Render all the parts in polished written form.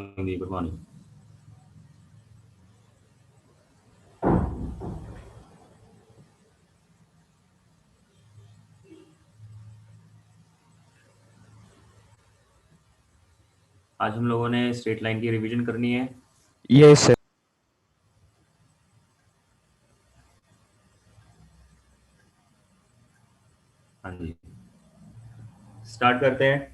Morning good morning. आज हम लोगों ने स्ट्रेट लाइन की रिवीजन करनी है। Yes sir. हाँ जी, स्टार्ट करते हैं।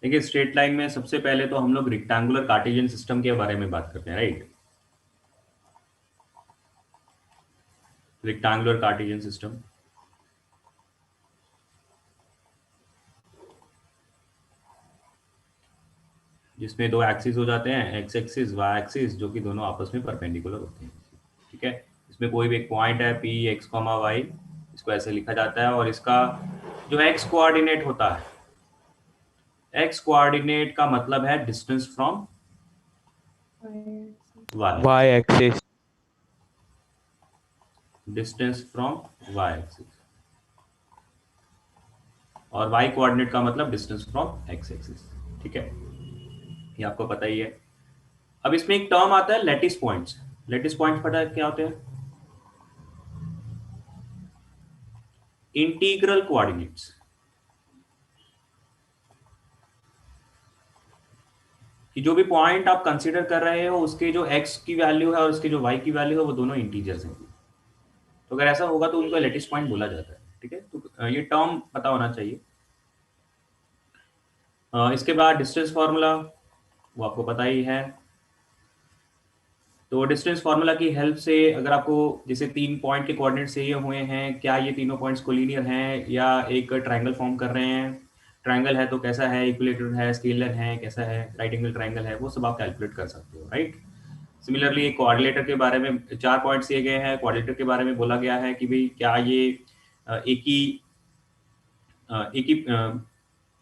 देखिए, स्ट्रेट लाइन में सबसे पहले तो हम लोग रेक्टेंगुलर कार्टेशियन सिस्टम के बारे में बात करते हैं, राइट। रेक्टेंगुलर कार्टेशियन सिस्टम जिसमें दो एक्सिस हो जाते हैं, एक्स एक्सिस वाई एक्सिस, जो कि दोनों आपस में परपेंडिकुलर होते हैं। ठीक है, इसमें कोई भी एक पॉइंट है पी एक्स कॉमा वाई, इसको ऐसे लिखा जाता है। और इसका जो एक्स कोऑर्डिनेट होता है, एक्स कोऑर्डिनेट का मतलब है distance from y, y axis. Distance from y axis. और y कोऑर्डिनेट का मतलब डिस्टेंस फ्रॉम x एक्सिस। ठीक है, ये आपको पता ही है। अब इसमें एक टर्म आता है लैटिस पॉइंट्स। लैटिस पॉइंट्स पता है क्या होते हैं? Integral coordinates. कि जो भी पॉइंट आप कंसीडर कर रहे हो, उसके जो x की वैल्यू है और उसके जो y की वैल्यू है, वो दोनों इंटीजर्स हैं। तो अगर ऐसा होगा तो उनको लैटिस पॉइंट बोला जाता है। ठीक है, तो ये टर्म पता होना चाहिए। इसके बाद डिस्टेंस फार्मूला, वो आपको पता ही है। तो डिस्टेंस फार्मूला की हेल्प से अगर आपको जैसे तीन पॉइंट के कोऑर्डिनेट चाहिए हुए हैं, क्या ये तीनों पॉइंट्स कोलिनियर हैं या एक ट्रायंगल फॉर्म कर रहे हैं, ट्रायंगल है तो कैसा है, इक्विलेटरल है, स्केलर है, कैसा है, राइट एंगल ट्रायंगल है, वो सब आप कैलकुलेट कर सकते हो, राइट। सिमिलरली एक कोऑर्डिनेटर के बारे में चार पॉइंट्स दिए गए हैं, कोऑर्डिनेटर के बारे में बोला गया है कि भाई क्या ये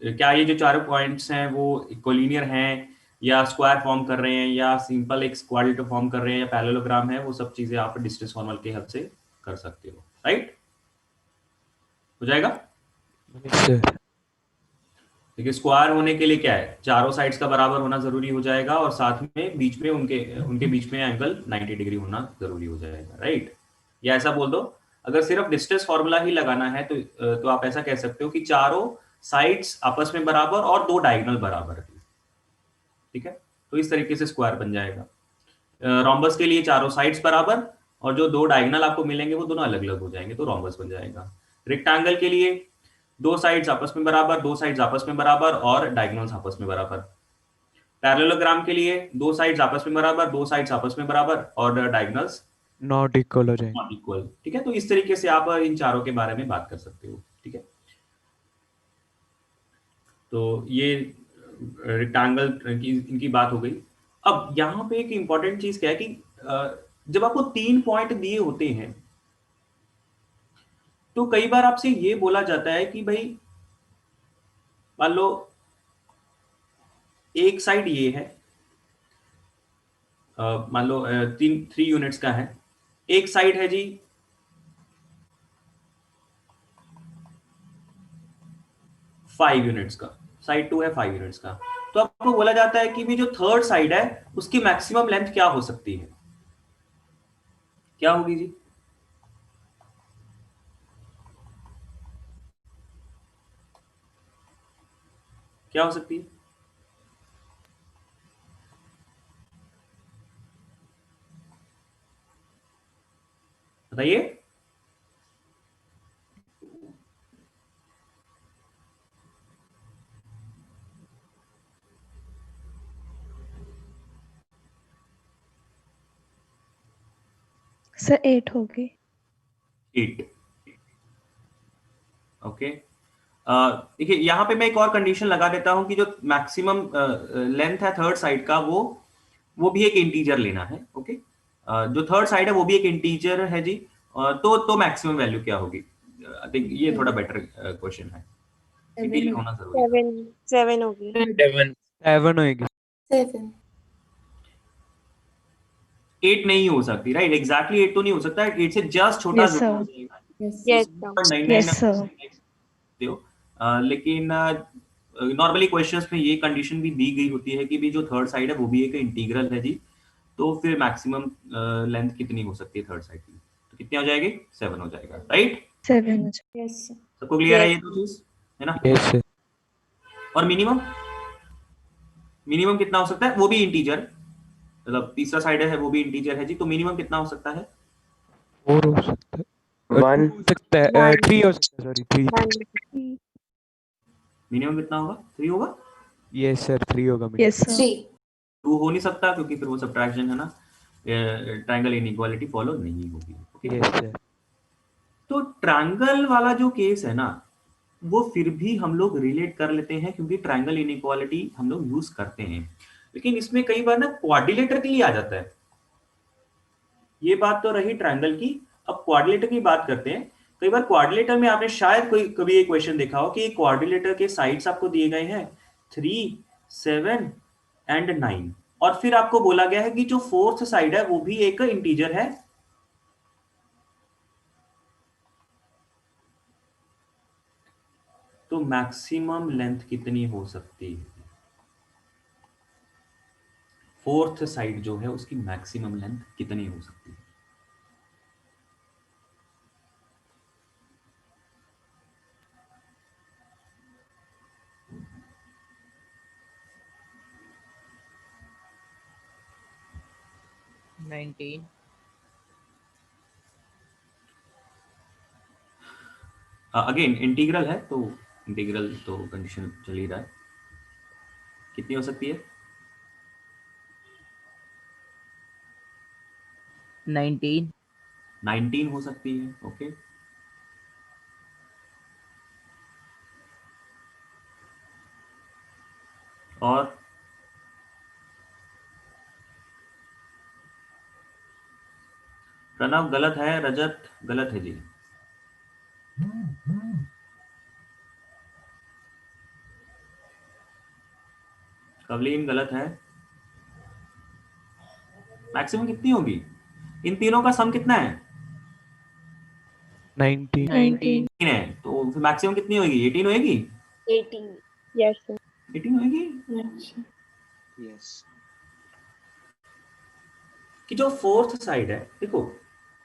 क्या ये जो चारों पॉइंट्स हैं वो कोलिनियर हैं या स्क्वायर फॉर्म कर रहे हैं या सिंपल एक क्वाड्रेटर फॉर्म कर रहे हैं या पैरेललोग्राम है, वो सब चीजें आप डिस्टेंस फॉर्मूला की हेल्प से कर सकते हो, राइट। हो जाएगा। Yes sir. देखिए, स्क्वायर होने के लिए क्या है, चारों साइड्स का बराबर होना जरूरी हो जाएगा और साथ में बीच में उनके उनके बीच में एंगल 90 डिग्री होना जरूरी हो जाएगा, राइट। या ऐसा बोल दो, अगर सिर्फ डिस्टेंस फॉर्मूला ही लगाना है तो आप ऐसा कह सकते हो कि चारों साइड्स आपस में बराबर और दो डायगोनल बराबर है। ठीक है, तो इस तरीके से स्क्वायर बन जाएगा। रोम्बस के लिए चारों साइड्स बराबर और जो दो डायगोनल आपको मिलेंगे वो दोनों अलग अलग हो जाएंगे, तो रोम्बस बन जाएगा। रेक्टेंगल के लिए दो साइड्स आपस में बराबर, दो साइड्स आपस में बराबर और डायगोनल्स आपस में बराबर। पैरेललोग्राम के लिए दो साइड्स आपस में बराबर, दो साइड्स आपस में बराबर और डायगोनल्स नॉट इक्वल हो जाएंगे। Not equal. ठीक है, तो इस तरीके से आप इन चारों के बारे में बात कर सकते हो। ठीक है, तो ये रेक्टेंगल की इनकी बात हो गई। अब यहाँ पे एक इंपॉर्टेंट चीज क्या है कि जब आपको तीन पॉइंट दिए होते हैं तो कई बार आपसे ये बोला जाता है कि भाई मान लो एक साइड ये है, मान लो तीन 3 यूनिट्स का है, एक साइड है जी 5 यूनिट्स का, साइड 2 है 5 यूनिट्स का। तो आपको बोला जाता है कि भी जो थर्ड साइड है उसकी मैक्सिमम लेंथ क्या हो सकती है, क्या होगी जी? क्या हो सकती है, बताइए। सर 8 होगी। 8। ओके, देखिए यहाँ पे मैं एक और कंडीशन लगा देता हूं कि जो मैक्सिमम लेंथ है थर्ड साइड का वो भी एक इंटीजर लेना है। ओके, जो थर्ड साइड है वो भी एक इंटीजर है जी। तो मैक्सिमम वैल्यू क्या होगी? आई थिंक ये थोड़ा बेटर क्वेश्चन है, इंटीजर होना जरूरी है। 7 7 होगी। 7 होगी। 7 7। 8 नहीं हो सकती, राइट? एग्जैक्टली 8 तो नहीं हो सकता, 8 से जस्ट छोटा Yes, जरूर sir. हो जाएगा। Yes, उसके sir. ऊपर 99 Yes, sir. सकते हो। लेकिन नॉर्मली क्वेश्चंस में ये कंडीशन भी दी गई होती है कि भी जो थर्ड साइड है वो भी एक इंटीग्रल है जी, तो फिर मैक्सिमम लेंथ कितनी हो सकती है थर्ड साइड की? तो कितनी हो जाएगी? 7 हो जाएगा, राइट? 7. Yes, sir. सबको क्लियर है Yes. ये तो चीज, है ना? Yes, sir. और मिनिमम मिनिमम कितना हो सकता है? वो भी इंटीजर, मतलब तीसरा साइड है वो भी इंटीजर है जी, तो मिनिमम कितना हो सकता है? 4 हो सकता है, 1 2 हो सकता है, One. 3 हो सकता है, सॉरी 3। One. मिनिमम कितना होगा? 3 होगा? यस सर, 3 होगा मिनिमम। Yes, sir. 3. 2 हो नहीं सकता क्योंकि फिर वो सबट्रैक्शन है ना, ट्रायंगल इनइक्वालिटी फॉलो नहीं होगी। Okay, yes sir. तो ट्रायंगल वाला जो केस है ना, वो फिर भी हम लोग रिलेट कर लेते हैं क्योंकि ट्रायंगल इनइक्वालिटी हम लोग यूज करते हैं, लेकिन इसमें कई बार ना क्वाड्रिलेटर के लिए आ जाता है। ये बात तो रही ट्रायंगल की, अब क्वाड्रिलेटर की बात करते हैं। कई बार क्वाड्रिलेटर में आपने शायद कोई कभी एक क्वेश्चन देखा हो कि क्वाड्रिलेटर के साइड्स आपको दिए गए हैं 3, 7 एंड 9, और फिर आपको बोला गया है कि जो फोर्थ साइड है वो भी एक इंटीजर है। तो मैक्सिमम लेंथ कितनी हो सकती है? फोर्थ साइड जो है उसकी मैक्सिमम लेंथ कितनी हो सकती है? अगेन इंटीग्रल है तो इंटीग्रल तो कंडीशन चल ही रहा है। कितनी हो सकती है? 19. 19 हो सकती है। ओके, और प्रणव गलत है, रजत गलत है जी। कवलीन गलत है। मैक्सिमम कितनी होगी? इन तीनों का सम कितना है? 19। 19. 18 है, तो फिर मैक्सिमम कितनी होगी? 18 होगी? 18. Yes, sir. 18 होगी। Yes, sir. यस कि जो फोर्थ साइड है, देखो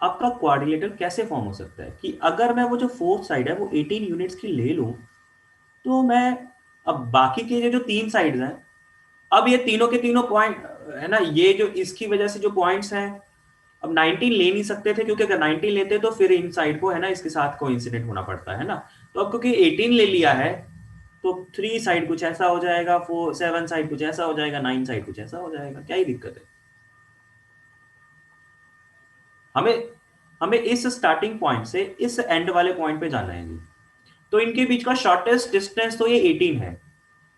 आपका क्वाड्रिलेटर कैसे फॉर्म हो सकता है कि अगर मैं वो जो फोर्थ साइड है वो 18 यूनिट्स की ले लूं, तो मैं अब बाकी के जो तीन साइड्स हैं, अब ये तीनों के तीनों पॉइंट है ना, ये जो इसकी वजह से जो पॉइंट्स हैं, अब 19 ले नहीं सकते थे क्योंकि अगर 19 लेते तो फिर इन साइड को है ना इसके साथ कोइंसिडेंट होना पड़ता है ना, तो अब क्योंकि 18 ले लिया है तो 3 साइड कुछ ऐसा हो जाएगा, 4 7 साइड कुछ ऐसा हो जाएगा, 9 साइड कुछ ऐसा हो जाएगा। क्या ही दिक्कत है? हमें हमें इस स्टार्टिंग पॉइंट से इस एंड वाले पॉइंट पे जाना है जी, तो इनके बीच का शॉर्टेस्ट डिस्टेंस तो ये 18 है,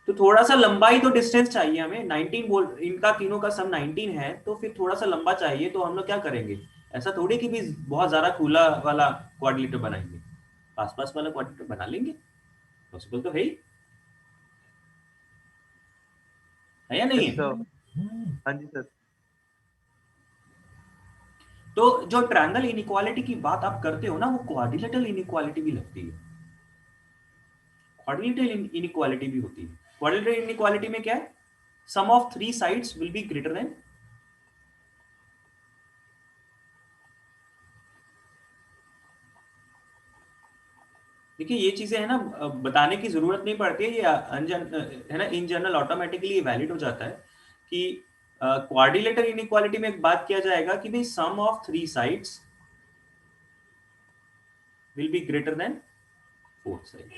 तो थोड़ा सा लंबा ही तो डिस्टेंस चाहिए हमें। 19 बोल, इनका तीनों का सम 19 है, तो फिर थोड़ा सा लंबा चाहिए, तो हम लोग क्या करेंगे? ऐसा थोड़ी कि भी बहुत ज्यादा खुला वाला क्वाड्रिलेटर बनाएंगे, पास पास वाला क्वाड्रिलेटर बना लेंगे। पॉसिबल तो है ही, है या नहीं है? हाँ जी सर। तो जो ट्रायंगल इनइक्वालिटी की बात आप करते हो ना, वो क्वाड्रिलेटरल इनइक्वालिटी भी लगती है, क्वाड्रिलेटरल इनइक्वालिटी भी होती है। क्वाड्रिलेटरल इनइक्वालिटी में क्या है? Sum of 3 sides will be greater than, देखिए ये चीजें है ना बताने की जरूरत नहीं पड़ती है, ये है ना इन जनरल ऑटोमेटिकली वैलिड हो जाता है कि क्वाड्रिलेटरल इनइक्वालिटी में एक बात किया जाएगा कि भाई sum of 3 sides will be greater than fourth side.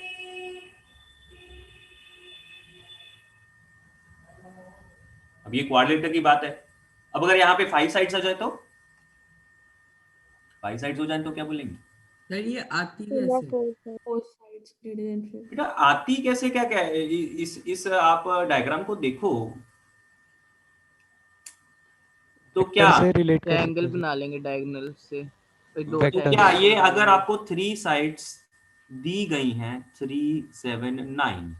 अब ये क्वाड्रिलेटर की बात है, अब अगर यहाँ पे 5 साइड्स आ जाए तो 5 साइड्स हो जाए तो क्या बोलेंगे? सर ये आती Yes, कैसे? sir. 4 sides greater than 5. बेटा आती कैसे, क्या क्या है? इस आप डायग्राम को देखो तो क्या, वेक्टर से रिलेट कर ट्रायंगल सकते हैं बना लेंगे डायगोनल से, कोई दो वेक्टर। तो क्या ये अगर आपको 3 साइड्स दी गई हैं 3, 7, 9,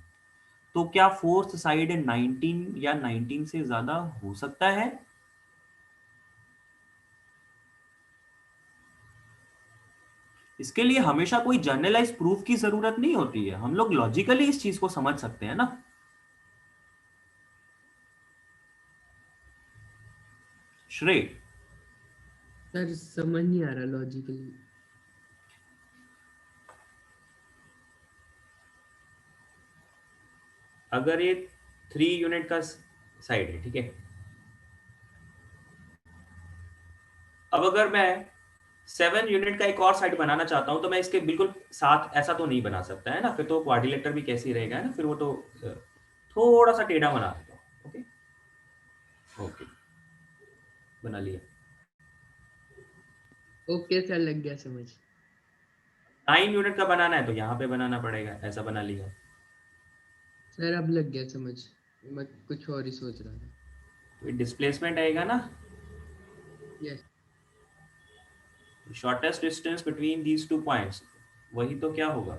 तो क्या फोर्थ साइड 19 या 19 से ज्यादा हो सकता है? इसके लिए हमेशा कोई जनरलाइज प्रूफ की जरूरत नहीं होती है, हम लोग लॉजिकली इस चीज को समझ सकते हैं ना। श्रेय, सर समझ नहीं आ रहा लॉजिकली। अगर ये 3 यूनिट का साइड है, ठीक है, अब अगर मैं 7 यूनिट का एक और साइड बनाना चाहता हूं तो मैं इसके बिल्कुल साथ ऐसा तो नहीं बना सकता है ना, फिर तो क्वाड्रिलेटरल भी कैसे ही रहेगा, है ना, फिर वो तो थोड़ा सा टेढ़ा बना देता हूं। ओके ओके, बना लिया। ओके सर, लग गया समझ। 9 यूनिट का बनाना है तो यहाँ पे बनाना पड़ेगा, ऐसा बना लिया। सर अब लग गया समझ, मैं कुछ और ही सोच रहा था। तो डिस्प्लेसमेंट आएगा ना, yes. Shortest distance between these 2 points, वही तो क्या होगा,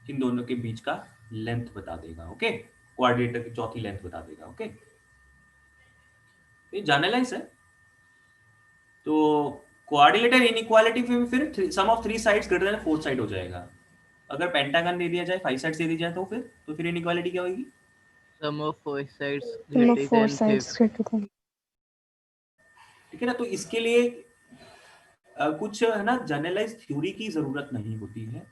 इन दोनों के बीच का लेंथ बता देगा। ओके, कोऑर्डिनेटर की चौथी लेंथ बता देगा। ओके, ये जनरलाइज है। तो कोऑर्डिनेटर इनइक्वालिटी में फिर sum of 3 sides greater than 4 side हो जाएगा। अगर पेंटागन दे दिया जाए, 5 साइड्स दे दी जाए तो फिर इनइक्वालिटी क्या होगी? Sum of four sides Sum of greater 4 than sides fifth. greater than. ठीक है ना, तो इसके लिए कुछ है ना जनरलाइज थ्योरी की जरूरत नहीं होती है।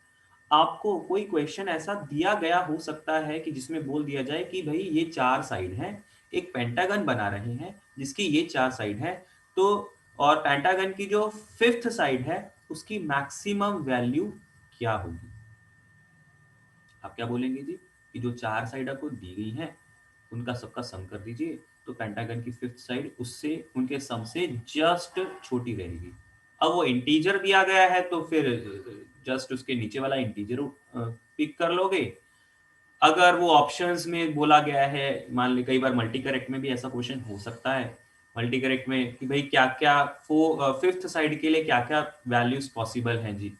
आपको कोई क्वेश्चन ऐसा दिया गया हो सकता है कि जिसमें बोल दिया जाए कि भाई ये 4 साइड हैं, एक पेंटागन बना रहे हैं जिसकी ये 4 साइड है, तो और पेंटागन की जो 5th साइड है उसकी मैक्सिमम वैल्यू क्या होगी। आप क्या बोलेंगे जी कि जो 4 साइड आपको दी गई हैं उनका सबका सम कर दीजिए, तो पेंटागन की 5th साइड उससे उनके सम से जस्ट छोटी रहेगी। अब वो इंटीजर दिया गया है तो फिर जस्ट उसके नीचे वाला इंटीजर पिक कर लोगे। अगर वो ऑप्शंस में बोला गया है, मान ली कई बार मल्टी करेक्ट में भी ऐसा क्वेश्चन हो सकता है, मल्टी करेक्ट में कि भाई क्या क्या 5th साइड के लिए क्या क्या वैल्यूज पॉसिबल हैं जी,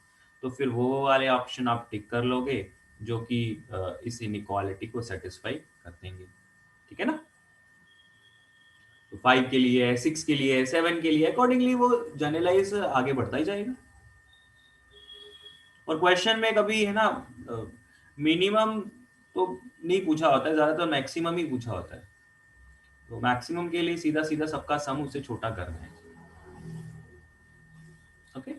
तो फिर वो वाले ऑप्शन आप टिक कर लोगे जो कि इस इनइक्वालिटी को सेटिस्फाई कर देंगे। ठीक है ना, तो 5 के लिए, 6 के लिए, 7 के लिए अकॉर्डिंगली वो जनरलाइज आगे बढ़ता ही जाएगा। और क्वेश्चन में कभी है ना मिनिमम तो नहीं पूछा होता है, ज्यादातर मैक्सिमम ही पूछा होता है। तो मैक्सिमम के लिए सीधा सीधा सबका सम उससे छोटा करना है। ओके,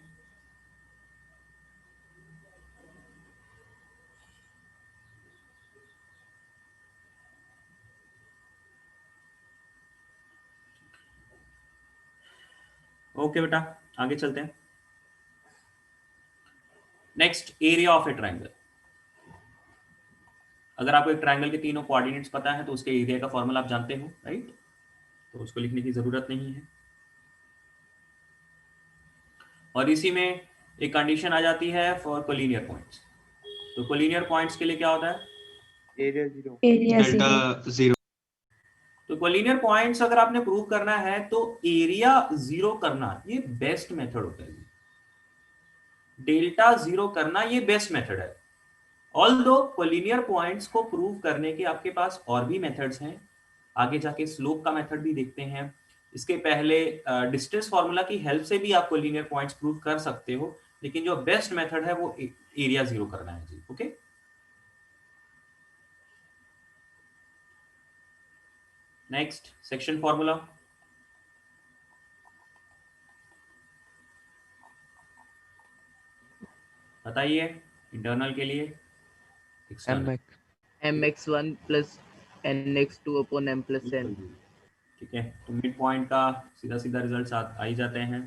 ओके बेटा, आगे चलते हैं। Next, area of A triangle. अगर आपको एक ट्राइंगल के तीनों कोऑर्डिनेट्स पता है तो उसके एरिया का फॉर्मूला आप जानते हो, राइट, तो उसको लिखने की जरूरत नहीं है। और इसी में एक कंडीशन आ जाती है फॉर कोलिनियर पॉइंट्स। तो कोलिनियर पॉइंट्स के लिए क्या होता है? एरिया 0. Area 0. डेल्टा 0. तो कोलिनियर पॉइंट्स अगर आपने प्रूव करना है तो एरिया 0 करना ये बेस्ट मेथड होता है। डेल्टा 0 करना ये बेस्ट मेथड है। ऑल्दो कोलिनियर पॉइंट्स को प्रूव करने के आपके पास और भी मेथड्स हैं, आगे जाके स्लोप का मेथड भी देखते हैं। इसके पहले डिस्टेंस फार्मूला की हेल्प से भी आप कोलिनियर पॉइंट्स प्रूव कर सकते हो, लेकिन जो बेस्ट मेथड है वो एरिया 0 करना है जी। ओके, नेक्स्ट सेक्शन फार्मूला बताइए, इंटरनल के लिए, external. mx1 plus nx2 upon m plus n. ठीक है, तो मिड पॉइंट का सीधा सीधा रिजल्ट आ ही जाते हैं।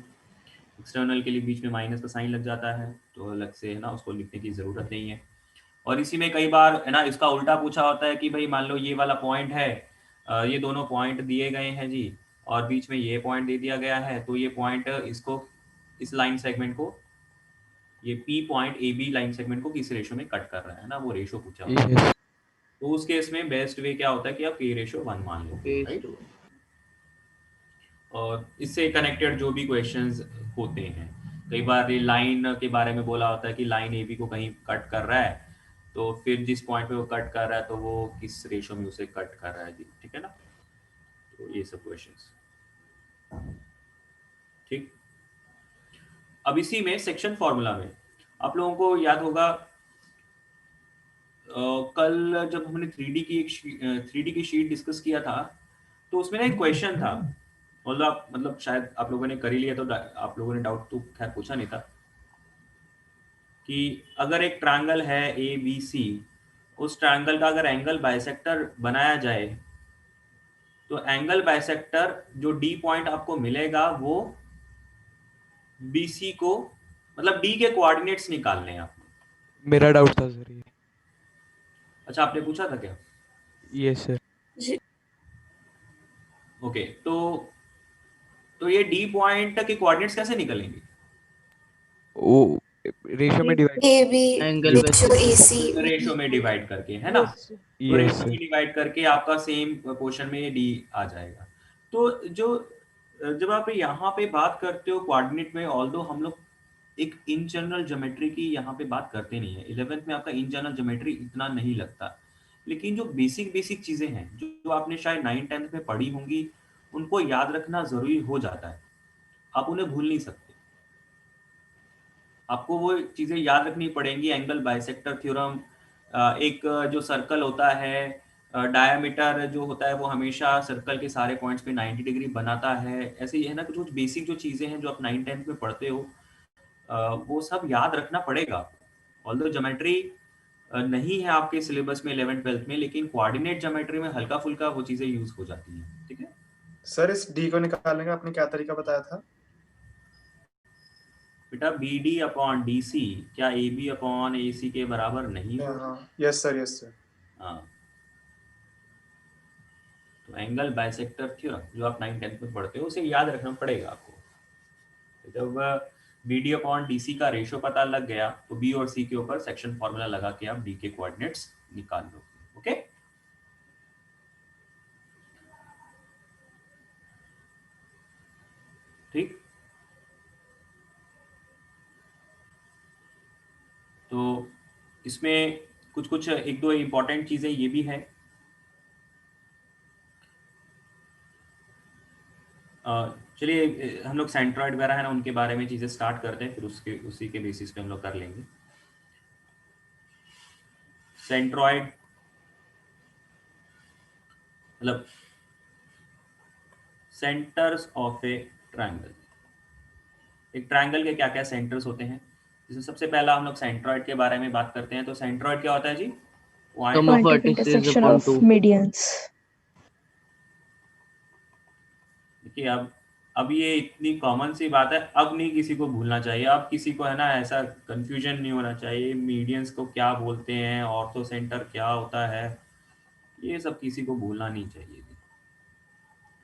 एक्सटर्नल के लिए बीच में माइनस का साइन लग जाता है, तो अलग से है ना उसको लिखने की जरूरत नहीं है। और इसी में कई बार है ना इसका उल्टा पूछा होता है कि भाई मान लो ये वाला पॉइंट है, ये दोनों पॉइंट दिए गए हैं जी, और बीच में ये पॉइंट दे दिया गया है, तो ये पॉइंट इसको इस लाइन सेगमेंट को, ये P point A B line segment को किस रेशो में कट कर रहा है ना, वो रेशो पूछा होता है। Yes. तो उस केस में बेस्ट वे क्या होता है कि आप k रेशो 1 मान लो, Phase राइट। 2. और इससे कनेक्टेड जो भी क्वेश्चंस होते हैं, कई बार ये लाइन के बारे में बोला होता है कि लाइन ए बी को कहीं कट कर रहा है, तो फिर जिस पॉइंट पे वो कट कर रहा है तो वो किस रेशो में उसे कट कर रहा है जी, ठीक है ना। तो ये सब क्वेश्चंस, ठीक। अब इसी में सेक्शन फॉर्मूला में आप लोगों को याद होगा कल जब हमने 3D की शीट डिस्कस किया था तो उसमें ना एक क्वेश्चन था, मतलब शायद आप लोगों ने कर ही लिया तो आप लोगों ने डाउट तो खैर पूछा नहीं था कि अगर एक ट्रायंगल है ए बी सी, उस ट्रायंगल का अगर एंगल बाइसेक्टर बनाया जाए तो एंगल बाइसेक्टर जो डी पॉइंट आपको मिलेगा वो बीसी को, मतलब डी के कोऑर्डिनेट्स निकालने हैं आपको। मेरा डाउट था सर ये। अच्छा, आपने पूछा था क्या? Yes sir. ओके, तो ये डी पॉइंट के कोऑर्डिनेट्स कैसे निकलेंगे? वो रेशियो में divide. A B angle ratio AC ratio में डिवाइड करके, है ना? तो यस रेशियो में सर। डिवाइड करके आपका सेम पोर्शन में ये डी आ जाएगा। तो जब आप यहाँ पे बात करते हो कोऑर्डिनेट में, ऑल्दो हम लोग एक इन जनरल ज्योमेट्री की यहाँ पे बात करते नहीं है, 11th में आपका इन जनरल ज्योमेट्री इतना नहीं लगता, लेकिन जो बेसिक चीजें हैं जो आपने शायद 9th-10th में पढ़ी होंगी उनको याद रखना जरूरी हो जाता है, आप उन्हें भूल नहीं सकते। आपको वो चीजें याद रखनी पड़ेंगी, एंगल बाइसेक्टर थ्योरम, एक जो सर्कल होता है डायामीटर जो होता है वो हमेशा सर्कल के सारे पॉइंट्स पे 90 डिग्री बनाता है, ऐसे ही है ना, कुछ बेसिक जो चीजें हैं जो आप 9th-10th में पढ़ते हो वो सब याद रखना पड़ेगा। ऑल्दो ज्योमेट्री नहीं है आपके सिलेबस में 11th-12th में, लेकिन कोऑर्डिनेट ज्योमेट्री में हल्का फुल्का वो चीजें यूज हो जाती हैं। ठीक है सर, इस डी को निकालने का आपने क्या तरीका बताया था? बेटा, BD अपॉन DC क्या AB अपॉन AC के बराबर नहीं होगा? हाँ, यस सर, यस सर। हाँ, तो एंगल बाइसेक्टर थ्योरम जो आप 9th-10th में पढ़ते हो उसे याद रखना पड़ेगा आपको। जब BD अपॉन DC का रेशियो पता लग गया तो B और C के ऊपर सेक्शन फॉर्मूला लगा के आप D के कोऑर्डिनेट्स निकाल लो। ओके, ठीक। तो इसमें कुछ एक दो इम्पोर्टेंट चीजें ये भी है। चलिए हम लोग सेंट्रॉइड वगैरह है ना उनके बारे में चीजें स्टार्ट करते हैं, फिर उसी के बेसिस पे हम लोग कर लेंगे। सेंट्रॉइड मतलब सेंटर्स ऑफ ए ट्रायंगल। एक ट्रायंगल के क्या क्या सेंटर्स होते हैं? जैसे सबसे पहला हम लोग सेंट्रॉइड के बारे में बात करते हैं, तो सेंट्रॉइड क्या होता है जी? Sum of Point of vertices intersection upon of 2. medians. देखिए अब ये इतनी कॉमन सी बात है, अब नहीं किसी को भूलना चाहिए, अब किसी को है ना ऐसा कंफ्यूजन नहीं होना चाहिए, मीडियंस को क्या बोलते हैं, ऑर्थो सेंटर क्या होता है, ये सब किसी को भूलना नहीं चाहिए।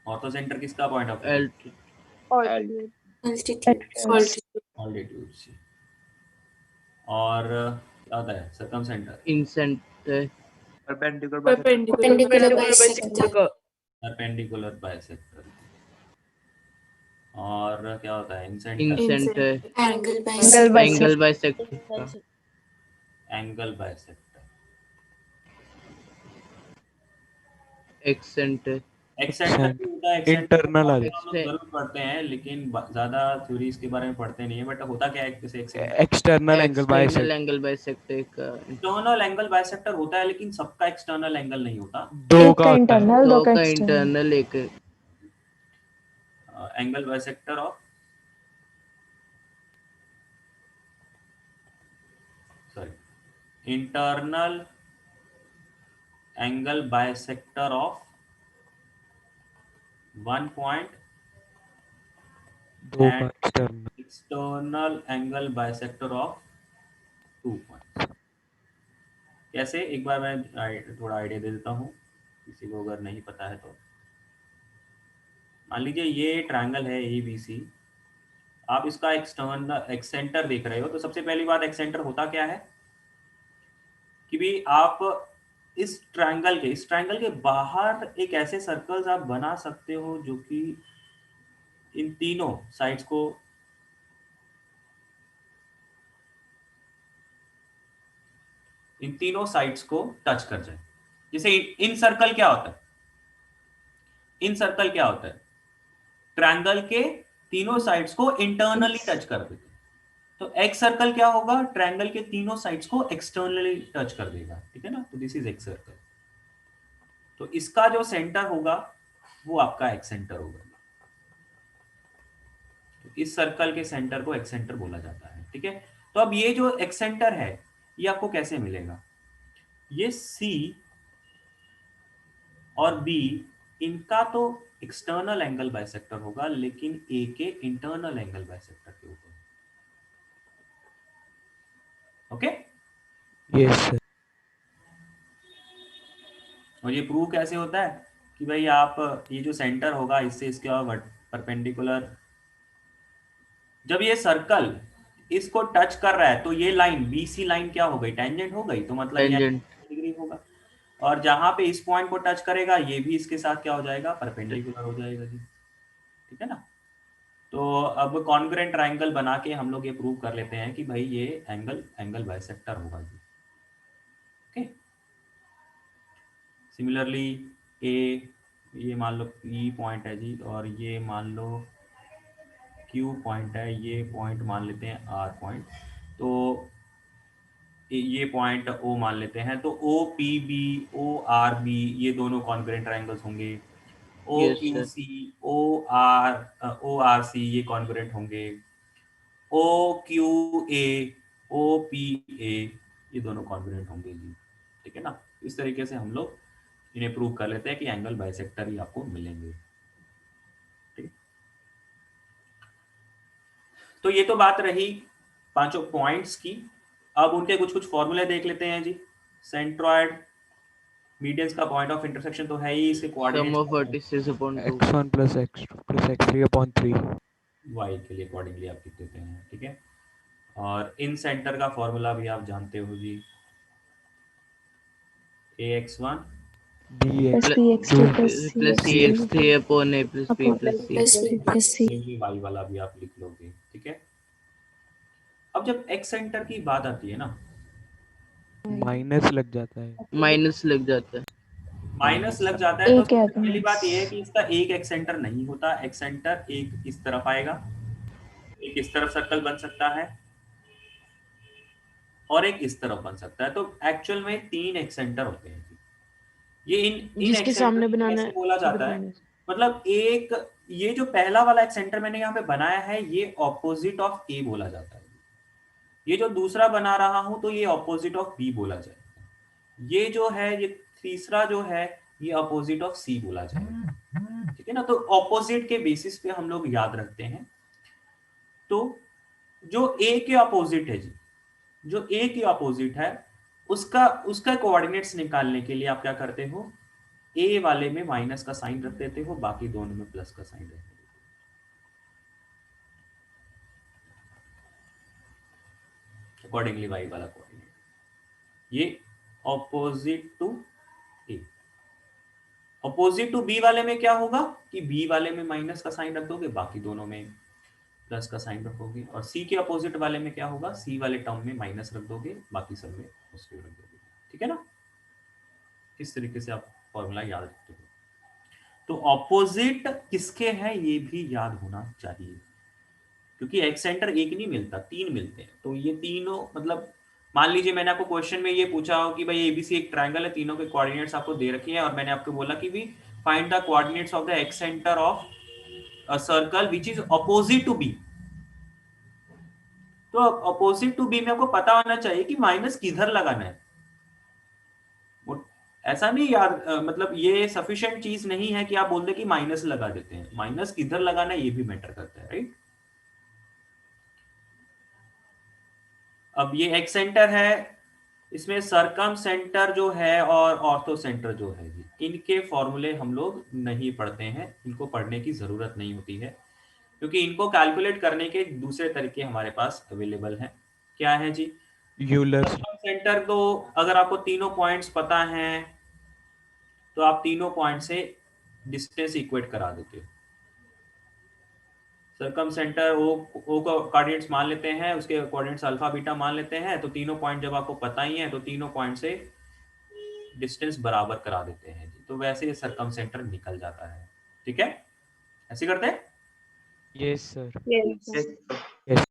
ऑर्थो सेंटर किसका point of view? altitude altitude से। और क्या होता है circum centre? In center. perpendicular bisector perpendicular bisector. और क्या होता है In इंसेंटर? center. angle bisector Angle bisector. Angle bisector. Excentric. Accentor भी होता है, Internal हम लोग जरूर पढ़ते हैं लेकिन ज्यादा थ्योरी इसके बारे में पढ़ते नहीं है, बट होता क्या है जैसे external angle External bisector. angle bisector. External angle bisector होता है, लेकिन सबका एक्सटर्नल एंगल नहीं होता। दो एक का का होता है। इंटरनल, दो दो का का एक्सटर्नल। internal एक angle bisector of internal angle bisector of 1 point, दो का external. External angle bisector of 2 point. कैसे? एक बार मैं थोड़ा आइडिया दे देता हूँ किसी को अगर नहीं पता है तो। मान लीजिए ये ट्रायंगल है ABC, आप इसका एक्सटर्नल एक्सेंटर देख रहे हो, तो सबसे पहली बात एक्सेंटर होता क्या है कि भी आप इस ट्रायंगल के बाहर एक ऐसे सर्कल्स आप बना सकते हो जो कि इन तीनों साइड्स को टच कर जाए। जैसे इन सर्कल क्या होता है? इन सर्कल क्या होता है? ट्रायंगल के तीनों साइड्स को इंटरनली टच कर देते हैं। तो एक्स सर्कल क्या होगा, ट्रायंगल के तीनों साइड्स को एक्सटर्नली टच कर देगा, ठीक है ना। तो दिस इज एक्स सर्कल। तो इसका जो सेंटर होगा वो आपका एक्स सेंटर होगा। तो इस सर्कल के सेंटर को एक्स सेंटर बोला जाता है, ठीक है। तो अब ये जो एक्स सेंटर है ये आपको कैसे मिलेगा, ये सी और बी इनका तो एक्सटर्नल एंगल बाइसेक्टर होगा, लेकिन ए के इंटरनल एंगल बाइसेक्टर के ऊपर। Okay, yes sir. और ये प्रूव कैसे होता है कि भाई आप ये जो सेंटर होगा इससे इसके और परपेंडिकुलर, जब ये सर्कल इसको टच कर रहा है तो ये लाइन बीसी लाइन क्या हो गई, टेंजेंट हो गई, तो मतलब ये टेंजेंट। डिग्री होगा। और जहां पे इस पॉइंट को टच करेगा ये भी इसके साथ क्या हो जाएगा, परपेंडिकुलर हो जाएगा जी, ठीक है ना। तो अब कॉन्ग्रुएंट ट्रायंगल बना के हम लोग ये प्रूव कर लेते हैं कि भाई ये एंगल बाइसेक्टर होगा जी। ओके, सिमिलरली ए, ये मान लो ई पॉइंट है जी, और ये मान लो क्यू पॉइंट है, ये पॉइंट मान लेते हैं आर पॉइंट, तो ये पॉइंट ओ मान लेते हैं। तो O P B, O R B, ये दोनों कॉन्ग्रुएंट ट्रायंगल्स होंगे। O Yes, Q sir. C, O R C ये कॉन्ग्रुएंट होंगे। O Q A, O P A ये दोनों कॉन्ग्रुएंट होंगे जी, ठीक है ना। इस तरीके से हम लोग इन्हें प्रूव कर लेते हैं कि एंगल बाइसेक्टर ही आपको मिलेंगे, ठीक। तो ये तो बात रही पांचों पॉइंट्स की। अब उनके कुछ कुछ फॉर्मूले देख लेते हैं जी। सेंट्रॉइड, मीडियंस का पॉइंट ऑफ इंटरसेक्शन तो है ही, इसके Sum Sum of coordinates vertices upon 2. x1 plus x2 plus x3 upon 3. y के लिए अकॉर्डिंगली आप लिख देते हैं, ठीक है। और इन सेंटर का फॉर्मूला भी आप जानते हो जी, ax1 plus bx bx2 plus Plus cx3 cx3 upon a plus b upon plus c. plus b plus c. y वाला भी आप लिख लोगे, ठीक है। अब जब x सेंटर की बात आती है ना, माइनस लग जाता है। माइनस लग जाता है। माइनस लग जाता है तो एक है सबसे पहली बात ये है कि इसका एक एक्स सेंटर नहीं होता। एक्स सेंटर एक इस तरफ आएगा, एक इस तरफ सर्कल बन सकता है, और एक इस तरफ बन सकता है। तो एक्चुअल में 3 एक्स सेंटर होते हैं। ये इन जिसके एक्स सामने सेंटर बनाना कैसे है बोला जाता है, मतलब एक ये जो पहला वाला एक्स सेंटर मैंने यहाँ पे बनाया है ये ऑपोजिट ऑफ ए बोला जाता है। ये जो दूसरा बना रहा हूं तो ये ऑपोजिट ऑफ बी बोला जाएगा। ये जो है ये तीसरा जो है ये अपोजिट ऑफ सी बोला जाएगा, ठीक है ना। तो ऑपोजिट के बेसिस पे हम लोग याद रखते हैं। तो जो ए के अपोजिट है जी, जो ए के अपोजिट है उसका कोऑर्डिनेट्स निकालने के लिए आप क्या करते हो, ए वाले में माइनस का साइन रख देते हो, बाकी दोनों में प्लस का साइन रख देते हो। अकॉर्डिंगली वाई वाला कोऑर्डिनेट ये opposite to A. Opposite to B वाले में क्या होगा कि बी वाले में माइनस का साइन रख दोगे, बाकी दोनों में प्लस का साइन रखोगे। और सी के अपोजिट वाले में क्या होगा, सी वाले टर्म में माइनस रख दोगे, बाकी सब में पॉजिटिव रख दोगे, ठीक है ना। इस तरीके से आप फॉर्मूला याद रखते हो। तो ऑपोजिट किसके हैं ये भी याद होना चाहिए, क्योंकि एक्स सेंटर एक नहीं मिलता, 3 मिलते हैं। तो ये तीनों मतलब मान लीजिए मैंने आपको क्वेश्चन में ये पूछा हो कि भाई एबीसी एक ट्रायंगल है, तीनों के कोऑर्डिनेट्स आपको दे रखे हैं, और मैंने आपको बोला कि भी find the coordinates of the ex centre of a circle which is opposite to B. तो अपोजिट टू बी में आपको पता होना चाहिए कि माइनस किधर लगाना है। ऐसा नहीं याद मतलब ये सफिशिएंट चीज नहीं है कि आप बोल दे कि माइनस लगा देते हैं, माइनस किधर लगाना है ये भी मैटर करता है, राइट। अब ये एक्स सेंटर है, इसमें सरकम सेंटर जो है और ऑर्थो सेंटर जो है जी, इनके फॉर्मूले हम लोग नहीं पढ़ते हैं, इनको पढ़ने की जरूरत नहीं होती है, क्योंकि इनको कैलकुलेट करने के दूसरे तरीके हमारे पास अवेलेबल हैं। क्या है जी, यूलर्स सरकम सेंटर को अगर आपको तीनों पॉइंट्स पता हैं तो आप तीनों पॉइंट से डिस्टेंस इक्वेट करा देते हो। सरकम सेंटर ओ का कोऑर्डिनेट्स मान लेते हैं, उसके कोऑर्डिनेट्स अल्फा बीटा मान लेते हैं, तो तीनों पॉइंट जब आपको पता ही है तो तीनों पॉइंट से डिस्टेंस बराबर करा देते हैं जी, तो वैसे सरकम सेंटर निकल जाता है, ठीक है। ऐसे करते हैं। Yes sir. Yes. Yes, sir. Yes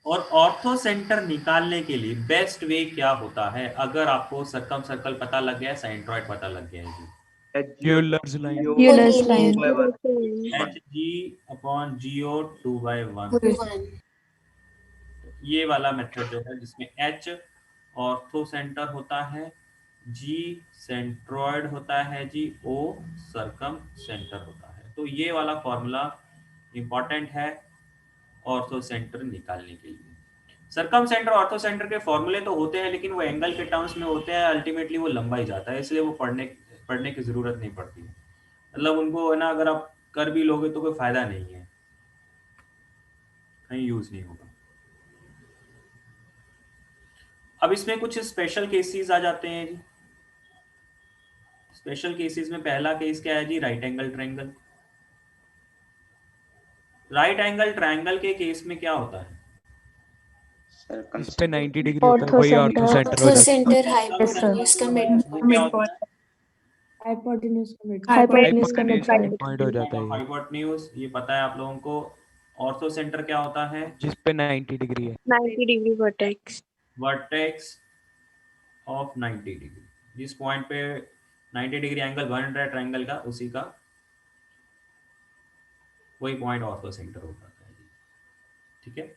और ऑर्थो सेंटर निकालने के लिए बेस्ट वे क्या होता है? अगर आपको सर्कम सर्कल पता लग गया है, सेंट्रॉइड पता लग गया है जी, Euler's line. Euler's line. H G upon G 2/1, 1. ये वाला मेथड जो है जिसमें एच ऑर्थो सेंटर होता है, जी सेंट्रॉइड होता है जी, ओ सर्कम सेंटर होता है। तो ये वाला फॉर्मूला इंपॉर्टेंट है ऑर्थो सेंटर निकालने के लिए। सर्कम सेंटर ऑर्थो सेंटर के फॉर्मूले तो होते हैं, लेकिन वो एंगल के टर्म्स में होते हैं, अल्टीमेटली वो लंबा ही जाता है, इसलिए वो पढ़ने की जरूरत नहीं पड़ती है। मतलब उनको है ना, अगर आप कर भी लोगे तो कोई फायदा नहीं है, कहीं यूज नहीं होगा। अब इसमें कुछ स्पेशल केसेस आ जाते हैं जी। स्पेशल केसेस में पहला केस क्या है जी? Right angle triangle. Right angle triangle के केस में क्या होता है? इस पे 90 डिग्री होता है, Ortho वही center. ऑर्थो सेंटर हो ऑर्थो जाता है। Centre Yes, sir. हाइपोटेन्यूज का मिड वो क्या होता है? हाइपोटेन्यूज का मिड Hypotenuse का हाइपोटेन्यूज midpoint. पॉइंट हो जाता है ये, हाइपोटेन्यूज, ये पता है आप लोगों को। ऑर्थो सेंटर क्या होता है? जिस पे 90 डिग्री है। 90 degree vertex. Vertex of 90 degree, जिस पॉइंट पे 90 डिग्री एंगल बन रहा है ट्रायंगल का, उसी का वही पॉइंट ऑर्थो सेंटर होता है। ठीक है,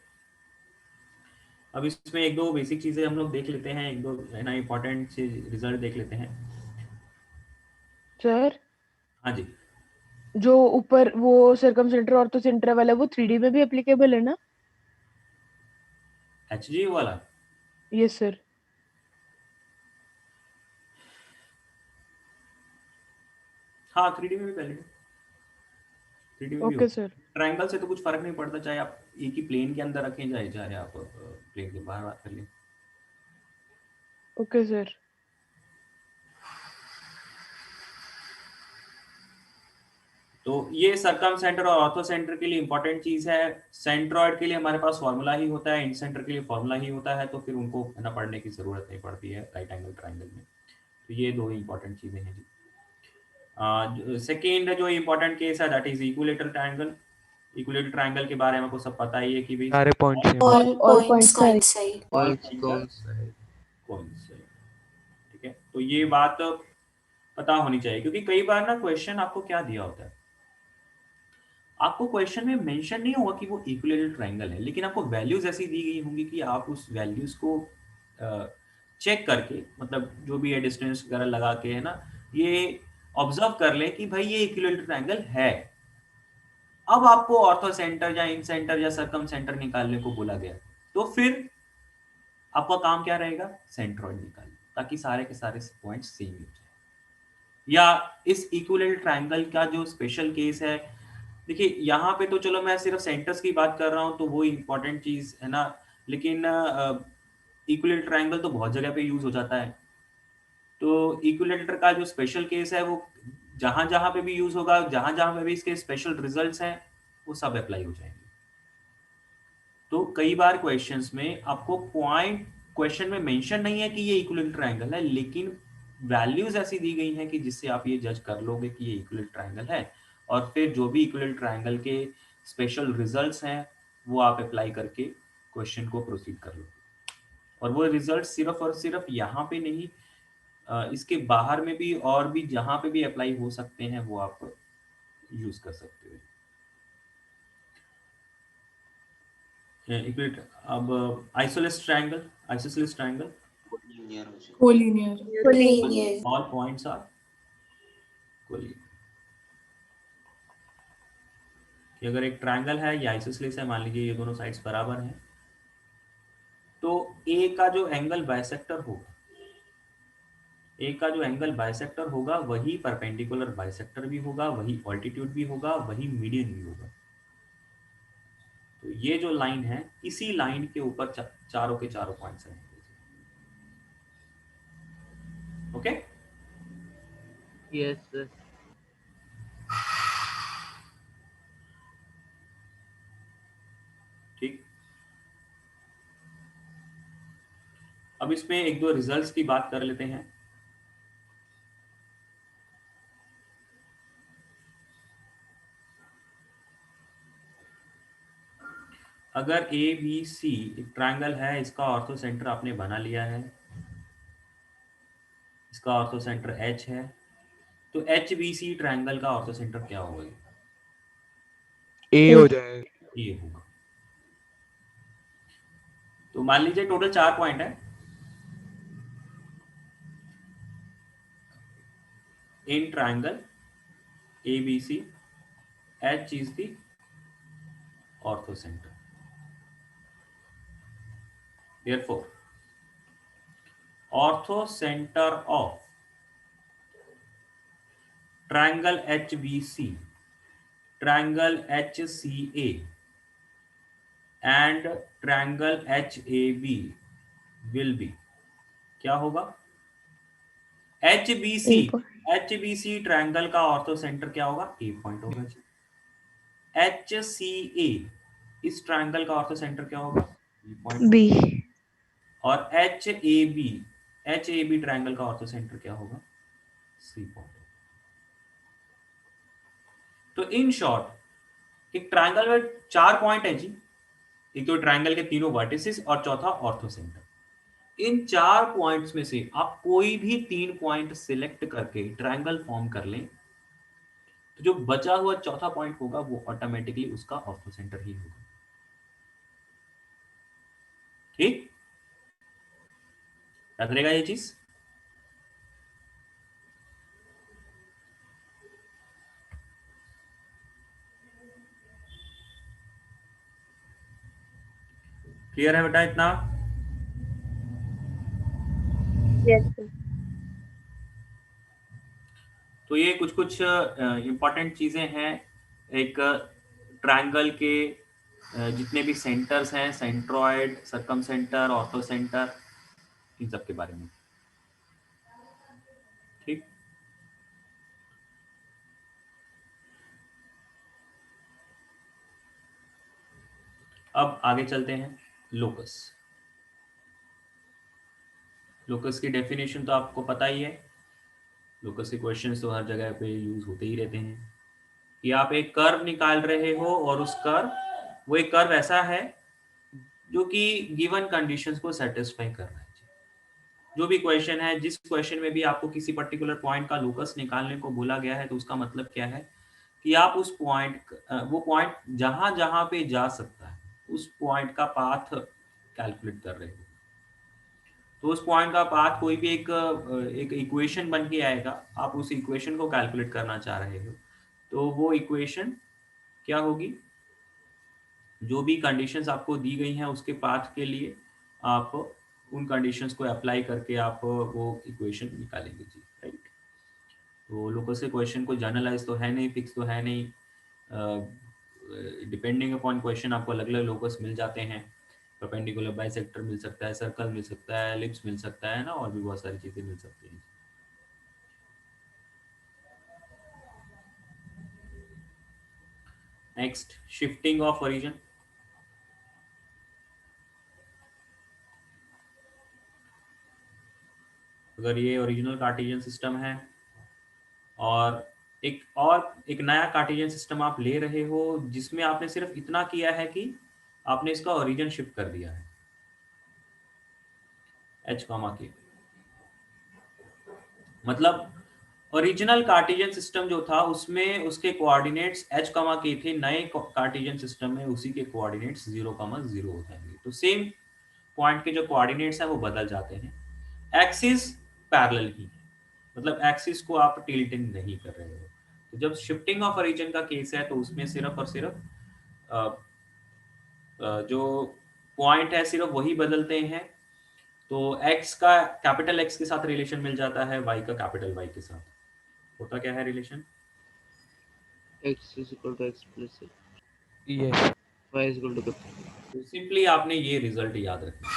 अब इसमें एक दो बेसिक चीजें हम लोग देख लेते हैं, एक दो है ना इंपॉर्टेंट से रिजल्ट देख लेते हैं। सर, हाँ जी, जो ऊपर वो सर्कम सेंटर ऑर्थो सेंटर वाला वो 3D में भी एप्लीकेबल है ना? एच जी वाला। Yes sir. हाँ, 3D में भी वैलिड है, 3D में भी ओके होता है। सर। ट्रायंगल से तो कुछ फर्क नहीं पड़ता, चाहे आप एक ही प्लेन के अंदर रखें, चाहे आप प्लेन के बाहर बात कर लें। Okay sir. तो ये सर्कम सेंटर और ऑर्थो सेंटर के लिए इंपॉर्टेंट चीज है। सेंट्रॉइड के लिए हमारे पास फॉर्मूला ही होता है, इंड सेंटर के लिए फॉर्मूला ही होता है, तो फिर उनको है ना पढ़ने की जरूरत नहीं पड़ती है राइट एंगल ट्रायंगल में। तो ये दो इंपॉर्टेंट चीजें हैं जी। सेकेंड जो इंपॉर्टेंट केस है that is equilateral triangle. Equilateral triangle के बारे में आपको सब पता ही है कि भाई सारे point same. All All points points are coincide. कौन से, ठीक है। तो ये बात पता होनी चाहिए, क्योंकि कई बार ना क्वेश्चन आपको क्या दिया होता है, आपको क्वेश्चन में मेंशन नहीं होगा कि वो इक्विलेटरल ट्रायंगल है, लेकिन आपको वैल्यूज ऐसी दी गई होंगी कि आप उस वैल्यूज को चेक करके, मतलब जो भी है डिस्टेंस वगैरह लगा के है ना, ये ऑब्जर्व कर ले कि भाई ये इक्विलेटरल ट्रायंगल है। अब आपको ऑर्थो सेंटर या इन सेंटर या सर्कम सेंटर निकालने को बोला गया, तो फिर आपका काम क्या रहेगा? सेंट्रॉइड निकालना, ताकि सारे के सारे पॉइंट सेम हो जाए। या इस इक्विलेटरल ट्रायंगल का जो स्पेशल केस है, देखिए यहाँ पे तो चलो मैं सिर्फ सेंटर्स की बात कर रहा हूँ, तो वो इंपॉर्टेंट चीज है ना, लेकिन इक्विलेटरल ट्रायंगल तो बहुत जगह पे यूज हो जाता है। तो इक्विलेटर का जो स्पेशल केस है वो जहां जहां पे भी यूज होगा, जहां जहां पे भी इसके स्पेशल रिजल्ट्स हैं, वो सब अप्लाई हो जाएंगे। तो कई बार क्वेश्चंस में आपको पॉइंट क्वेश्चन में मेंशन नहीं है कि ये इक्विलेटरल ट्रायंगल है, लेकिन वैल्यूज ऐसी दी गई हैं कि जिससे आप ये जज कर लोगे कि ये इक्विलेटरल ट्रायंगल है, और फिर जो भी इक्विलेटरल ट्रायंगल के स्पेशल रिजल्ट्स हैं वो आप अप्लाई करके क्वेश्चन को प्रोसीड कर लो। और वो रिजल्ट सिर्फ और सिर्फ यहाँ पे नहीं, इसके बाहर में भी और भी जहां पे भी अप्लाई हो सकते हैं वो आप यूज कर सकते हो। अब isosceles triangle collinear. All points are collinear. कि अगर एक ट्रायंगल है या आइसोसेलेस है, मान लीजिए ये दोनों साइड्स बराबर हैं, तो ए का जो एंगल बाइसेक्टर होगा वही परपेंडिकुलर बाइसेक्टर भी होगा, वही ऑल्टीट्यूड भी होगा, वही मीडियन भी होगा। तो ये जो लाइन है, इसी लाइन के ऊपर चारों के चारों पॉइंट्स रहेंगे। Okay, yes sir. ठीक। अब इसमें एक दो रिजल्ट्स की बात कर लेते हैं। अगर ए बी सी एक ट्रायंगल है, इसका ऑर्थो सेंटर आपने बना लिया है, इसका ऑर्थो सेंटर एच है, तो एच बी सी ट्रायंगल का ऑर्थो सेंटर क्या होगा? ए हो जाएगा। ये होगा। तो मान लीजिए टोटल 4 पॉइंट है in triangle A B C, H is the orthocentre. Therefore, ortho center of triangle HBC, triangle HCA and triangle HAB will be, क्या होगा? HBC ट्रायंगल का ऑर्थो सेंटर क्या होगा? ए पॉइंट होगा जी। HCA इस triangle का orthocentre क्या होगा? B point. बी। और HAB ट्रायंगल का ऑर्थो सेंटर क्या होगा? C point. तो इन शॉर्ट एक ट्रायंगल में 4 पॉइंट है जी, एक तो ट्रायंगल के तीनों वर्टिसेस और चौथा ऑर्थो सेंटर। इन 4 पॉइंट्स में से आप कोई भी 3 पॉइंट सिलेक्ट करके ट्रायंगल फॉर्म कर लें, तो जो बचा हुआ चौथा पॉइंट होगा वो ऑटोमेटिकली उसका ऑर्थो सेंटर ही होगा। ठीक, याद रहेगा ये चीज? क्लियर है बेटा इतना? Yes, sir. तो ये कुछ कुछ इंपॉर्टेंट चीजें हैं एक ट्रायंगल के जितने भी सेंटर्स हैं, centroid, circumcentre, orthocentre, इन सब के बारे में। ठीक, अब आगे चलते हैं। लोकस। लोकस की डेफिनेशन तो आपको पता ही है। लोकस के क्वेश्चंस तो हर जगह पे यूज होते ही रहते हैं कि आप एक कर्व निकाल रहे हो और उस कर्व, वो एक कर्व ऐसा है जो कि गिवन कंडीशंस को सेटिस्फाई कर रहा है। जो भी क्वेश्चन है, जिस क्वेश्चन में भी आपको किसी पर्टिकुलर पॉइंट का लोकस निकालने को बोला गया है, तो उसका मतलब क्या है कि आप उस पॉइंट, वो पॉइंट जहां जहां पे जा सकता है उस पॉइंट का पाथ कैलकुलेट कर रहे हो। तो उस पॉइंट का पाथ कोई भी एक इक्वेशन बन के आएगा, आप उस इक्वेशन को कैलकुलेट करना चाह रहे हो, तो वो इक्वेशन क्या होगी? जो भी कंडीशंस आपको दी गई हैं उसके पाथ के लिए आप उन कंडीशंस को अप्लाई करके आप वो इक्वेशन निकालेंगे जी, राइट। तो लोकस के क्वेश्चन को जनरलाइज तो है नहीं, फिक्स तो है नहीं, डिपेंडिंग अपॉन क्वेश्चन आपको अलग अलग लोकस मिल जाते हैं। परपेंडिकुलर बाइसेक्टर मिल सकता है, सर्कल मिल सकता है, एलिप्स मिल सकता है ना, और भी बहुत सारी चीजें मिल सकती हैं। Next, shifting of origin. अगर ये ओरिजिनल कार्टेशियन सिस्टम है और एक नया कार्टेशियन सिस्टम आप ले रहे हो जिसमें आपने सिर्फ इतना किया है कि आपने इसका ओरिजिन शिफ्ट कर दिया है h, के, मतलब ओरिजिनल कार्टेशियन सिस्टम जो था उसमें उसके कोऑर्डिनेट्स h, के थे। नए कार्टेशियन सिस्टम में उसी के कोऑर्डिनेट्स 0, 0 हो जाएंगे। तो सेम पॉइंट के जो कोऑर्डिनेट्स हैं वो बदल जाते हैं। एक्सिस पैरेलल ही, मतलब एक्सिस को आप टिल्टिंग नहीं कर रहे हो। तो जब शिफ्टिंग ऑफ ओरिजिन का केस है तो उसमें सिर्फ और सिर्फ जो पॉइंट है सिर्फ वही बदलते हैं। तो x का कैपिटल X के साथ रिलेशन मिल जाता है, y का कैपिटल Y के साथ। होता क्या है relation? x is equal to x plus yes. y is equal to तो सिंपली आपने ये रिजल्ट याद रखना।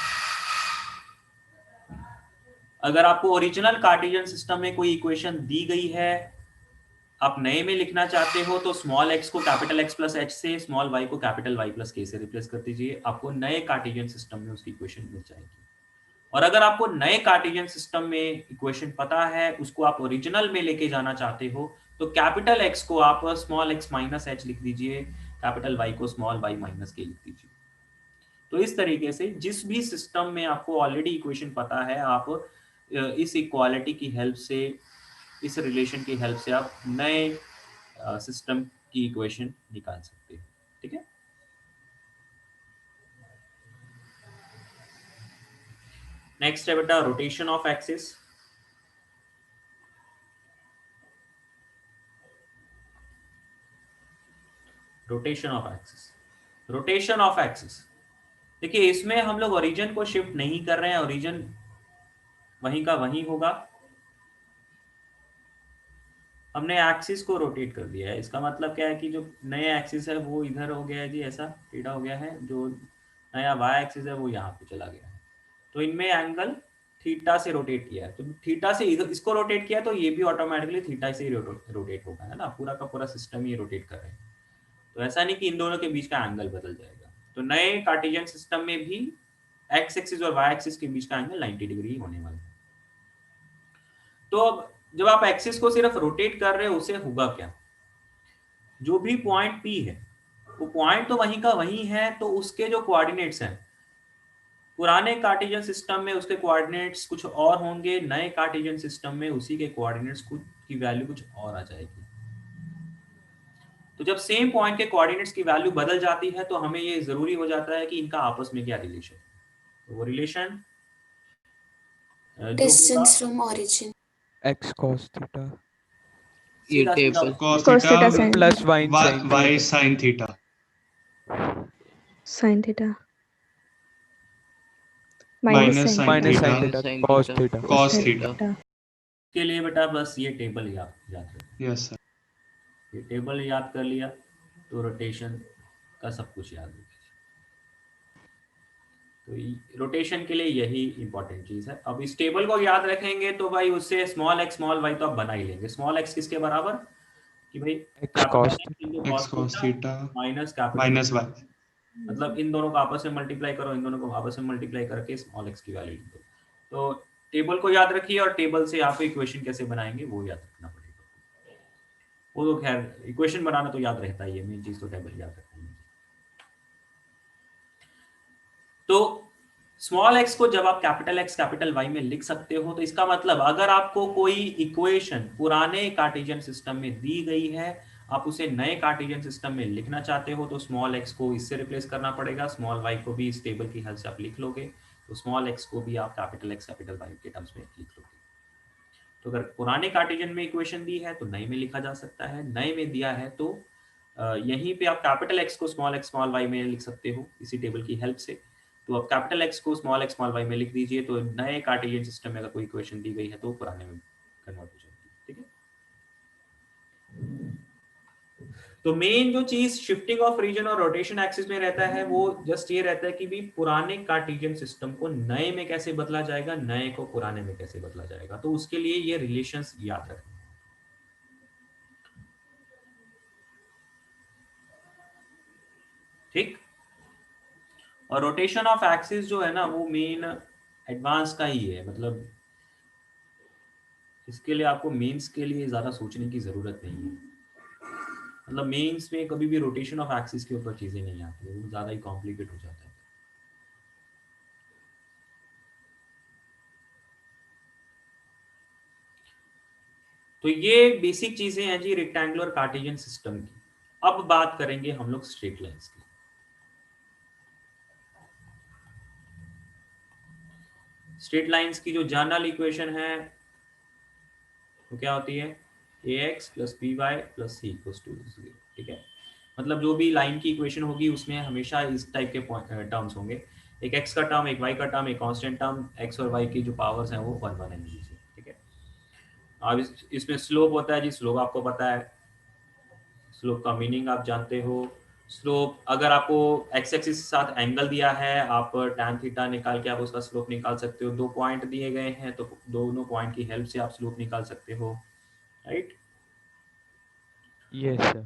अगर आपको ओरिजिनल कार्टेशियन सिस्टम में कोई इक्वेशन दी गई है, आप नए में लिखना चाहते हो, तो स्मॉल x को कैपिटल X प्लस h से, स्मॉल y को कैपिटल Y प्लस k से रिप्लेस कर दीजिए। आपको नए कार्टेशियन सिस्टम में उसकी इक्वेशन मिल जाएगी। और अगर आपको नए कार्टेशियन सिस्टम में इक्वेशन पता है, उसको आप ओरिजिनल में लेके जाना चाहते हो, तो कैपिटल X को आप स्मॉल x माइनस h लिख दीजिए, कैपिटल Y को स्मॉल y माइनस k लिख दीजिए। तो इस तरीके से जिस भी सिस्टम में आपको ऑलरेडी इक्वेशन पता है, आप इस इक्वालिटी की हेल्प से, इस रिलेशन की हेल्प से आप नए सिस्टम की इक्वेशन निकाल सकते हैं। ठीक है, नेक्स्ट है बेटा rotation of axis. Rotation of axis, rotation of axis, देखिए इसमें हम लोग ओरिजिन को शिफ्ट नहीं कर रहे हैं, ओरिजिन वहीं का वहीं होगा, हमने एक्सिस को रोटेट कर दिया है। इसका मतलब क्या है कि जो नया एक्सिस है वो इधर हो गया है जी, ऐसा टीटा हो गया है, जो नया वाई एक्सिस है वो यहाँ पे चला गया है। तो इनमें एंगल थीटा से रोटेट किया है, तो थीटा से इधर इसको रोटेट किया तो ये भी ऑटोमेटिकली थीटा से ही रोटेट होगा, है ना, पूरा का पूरा सिस्टम ही रोटेट कर रहे हैं। तो ऐसा नहीं कि इन दोनों के बीच का एंगल बदल जाएगा। तो नए कार्टेशियन सिस्टम में भी एक्स एक्सिस और वाई एक्सिस के बीच का एंगल 90 डिग्री होने वाला है। तो अब जब आप एक्सिस को सिर्फ रोटेट कर रहे हो उसे होगा क्या, जो भी पॉइंट P है वो पॉइंट तो वहीं का वहीं है, तो उसके जो कोऑर्डिनेट्स हैं पुराने कार्टेशियन सिस्टम में उसके कोऑर्डिनेट्स कुछ और होंगे, नए कार्टेशियन सिस्टम में उसी के कोऑर्डिनेट्स की वैल्यू कुछ और आ जाएगी। तो जब सेम पॉइंट के कोऑर्डिनेट्स की वैल्यू बदल जाती है तो हमें ये जरूरी हो जाता है कि इनका आपस में क्या रिलेशन है। तो वो relation Distance from origin. X cos theta ये table cos Cos theta theta sin plus theta. y y sin theta. sin theta Sin theta. minus sin minus sin theta theta cos theta. cos theta। के लिए बेटा बस ये table याद रखें। Yes sir, ये table याद कर लिया तो रोटेशन का सब कुछ याद रखिए। तो रोटेशन के लिए यही इंपॉर्टेंट चीज है। अब इस टेबल को याद रखेंगे तो भाई उससे स्मॉल एक्स स्मॉल वाई तो आप बना ही लेंगे। स्मॉल एक्स किसके बराबर कि भाई X cos x cos theta minus minus y। मतलब इन दोनों को आपस में मल्टीप्लाई करो, इन दोनों को आपस में मल्टीप्लाई करके स्मॉल एक्स की वैल्यू लिख दो। तो टेबल को याद रखिए और टेबल से आप इक्वेशन कैसे बनाएंगे वो याद रखना पड़ेगा। वो तो खैर इक्वेशन बनाना तो याद रहता ही है, मेन चीज तो टेबल याद रखना है। तो स्मॉल एक्स को जब आप कैपिटल एक्स कैपिटल वाई में लिख सकते हो तो इसका मतलब अगर आपको कोई इक्वेशन पुराने कार्टेशियन सिस्टम में दी गई है, आप उसे नए कार्टेशियन सिस्टम में लिखना चाहते हो तो स्मॉल एक्स को इससे रिप्लेस करना पड़ेगा, स्मॉल वाई को भी इस टेबल की हेल्प से आप लिख लोगे, तो स्मॉल एक्स को भी आप कैपिटल एक्स कैपिटल वाई के टर्म्स में लिख लोगे। तो अगर पुराने कार्टेशियन में इक्वेशन दी है तो नए में लिखा जा सकता है, नए में दिया है तो यहीं पे आप कैपिटल एक्स को स्मॉल वाई में लिख सकते हो इसी टेबल की हेल्प से। तो अब कैपिटल एक्स को स्मॉल वाई में लिख दीजिए, तो नए कार्टेशियन सिस्टम में अगर कोई इक्वेशन दी गई है तो पुराने में कन्वर्ट हो जाएगी। ठीक है, तो मेन जो चीज शिफ्टिंग ऑफ रीजन और रोटेशन एक्सिस में रहता है वो जस्ट ये रहता है कि भी पुराने कार्टेशियन सिस्टम को नए में कैसे बदला जाएगा, नए को पुराने में कैसे बदला जाएगा। तो उसके लिए ये रिलेशंस याद रखना। ठीक, और रोटेशन ऑफ एक्सिस जो है ना वो मेन एडवांस का ही है, मतलब इसके लिए आपको मेंस के लिए ज्यादा सोचने की जरूरत नहीं है। मतलब मेंस में कभी भी रोटेशन ऑफ एक्सिस के ऊपर चीजें नहीं आती, वो ज्यादा ही कॉम्प्लिकेट हो जाता है। तो ये बेसिक चीजें हैं जी रेक्टेंगुलर कार्टेशियन सिस्टम की। अब बात करेंगे हम लोग स्ट्रेट लाइंस की। स्ट्रेट लाइंस की जो जनरल इक्वेशन है वो क्या होती है, ax + by + c = 0। ठीक है, मतलब जो भी लाइन की इक्वेशन होगी उसमें हमेशा इस टाइप के टर्म्स होंगे, एक x का टर्म, एक y का टर्म, एक कांस्टेंट टर्म, x और y की जो पावर्स हैं वो 1 1 है। ठीक है, अब इसमें स्लोप होता है जी, स्लोप आपको पता है, स्लोप का मीनिंग आप जानते हो। स्लोप अगर आपको एक्स एक्सिस के साथ एंगल दिया है, आप tan थीटा निकाल के आप उसका स्लोप निकाल सकते हो। 2 पॉइंट दिए गए हैं तो दोनों पॉइंट की हेल्प से आप स्लोप निकाल सकते हो, राइट। Yes sir.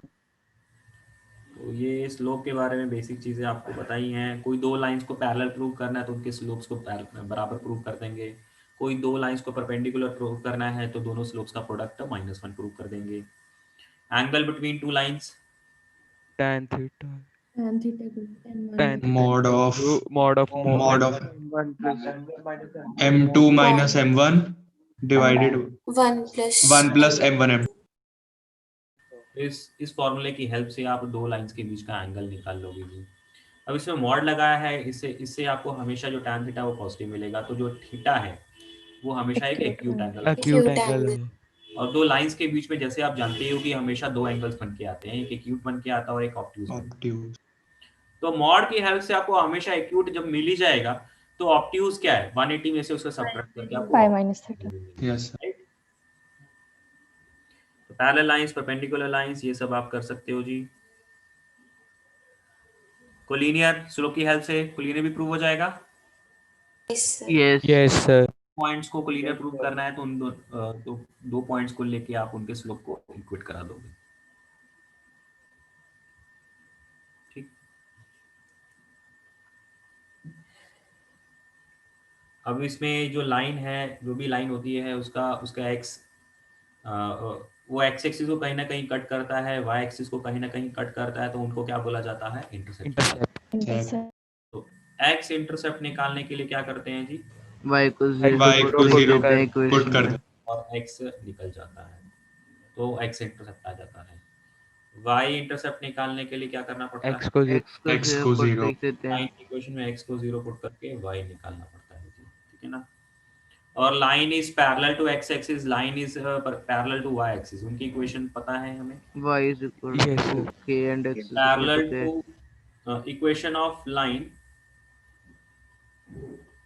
तो ये स्लोप के बारे में बेसिक चीजें आपको पता ही हैं। कोई दो लाइंस को पैरेलल प्रूव करना है तो उनके स्लोप्स को बराबर प्रूव कर देंगे। कोई दो लाइंस को परपेंडिकुलर प्रूव करना है तो दोनों स्लोप्स का प्रोडक्ट -1 प्रूव कर देंगे। Angle between two lines Tan theta. Tan theta = tan 10 mod of mod of mod of M1 plus m2 minus m1 divided 1 plus 1 plus m1 m. इस फॉर्मूले की हेल्प से आप दो लाइंस के बीच का एंगल निकाल लोगे जी। अब इसमें मॉड लगाया है, इससे आपको हमेशा जो tan थीटा वो पॉजिटिव मिलेगा, तो जो थीटा है वो हमेशा एक एक्यूट एंगल है। acute acute angle angle. है। और दो लाइंस के बीच में जैसे आप जानते हो कि हमेशा दो एंगल्स बन के आते हैं, एक एक्यूट बन के आता है और एक ऑब्ट्यूज बन के। obtuse तो मॉड की हेल्प से आपको हमेशा एक्यूट जब मिल ही जाएगा तो ऑब्ट्यूज क्या है, 180 में से उसका सबट्रैक्ट करके आपको Pi minus theta. yes sir. Right. तो पैरेलल लाइंस, परपेंडिकुलर लाइंस, ये सब आप कर सकते हो जी। कोलिनियर स्लोप की हेल्प से कोलिनियर भी प्रूव हो जाएगा। Yes, sir. yes yes sir points को कोलिनियर प्रूव करना है तो उन दो पॉइंट्स को लेके आप उनके स्लोप को इक्वेट करा दोगे। ठीक। अब इसमें जो लाइन है, जो भी लाइन होती है उसका एक्स, वो एक्स एक्सिस को कहीं ना कहीं कट करता है, वाई एक्सिस को कहीं ना कहीं कट करता है, तो उनको क्या बोला जाता है, इंटरसेप्ट। intercept Intercept. तो एक्स इंटरसेप्ट निकालने के लिए क्या करते हैं जी, y को y 0 को put 0 करते हैं पुट equation कर में। दो और एक्स निकल जाता है, तो एक्स इंटरसेप्ट आ जाता है। वाई इंटरसेप्ट निकालने के लिए क्या करना पड़ता है, x को 0 x x को को 0 0 लिख देते हैं। लाइन की इक्वेशन में एक्स को 0 पुट करके वाई निकालना पड़ता है जी। ठीक है ना। और line is parallel to x axis, line is parallel to y axis, उनकी इक्वेशन पता है हमें, y is equal Yes, to sir. k and x is equal parallel to k. To equation of line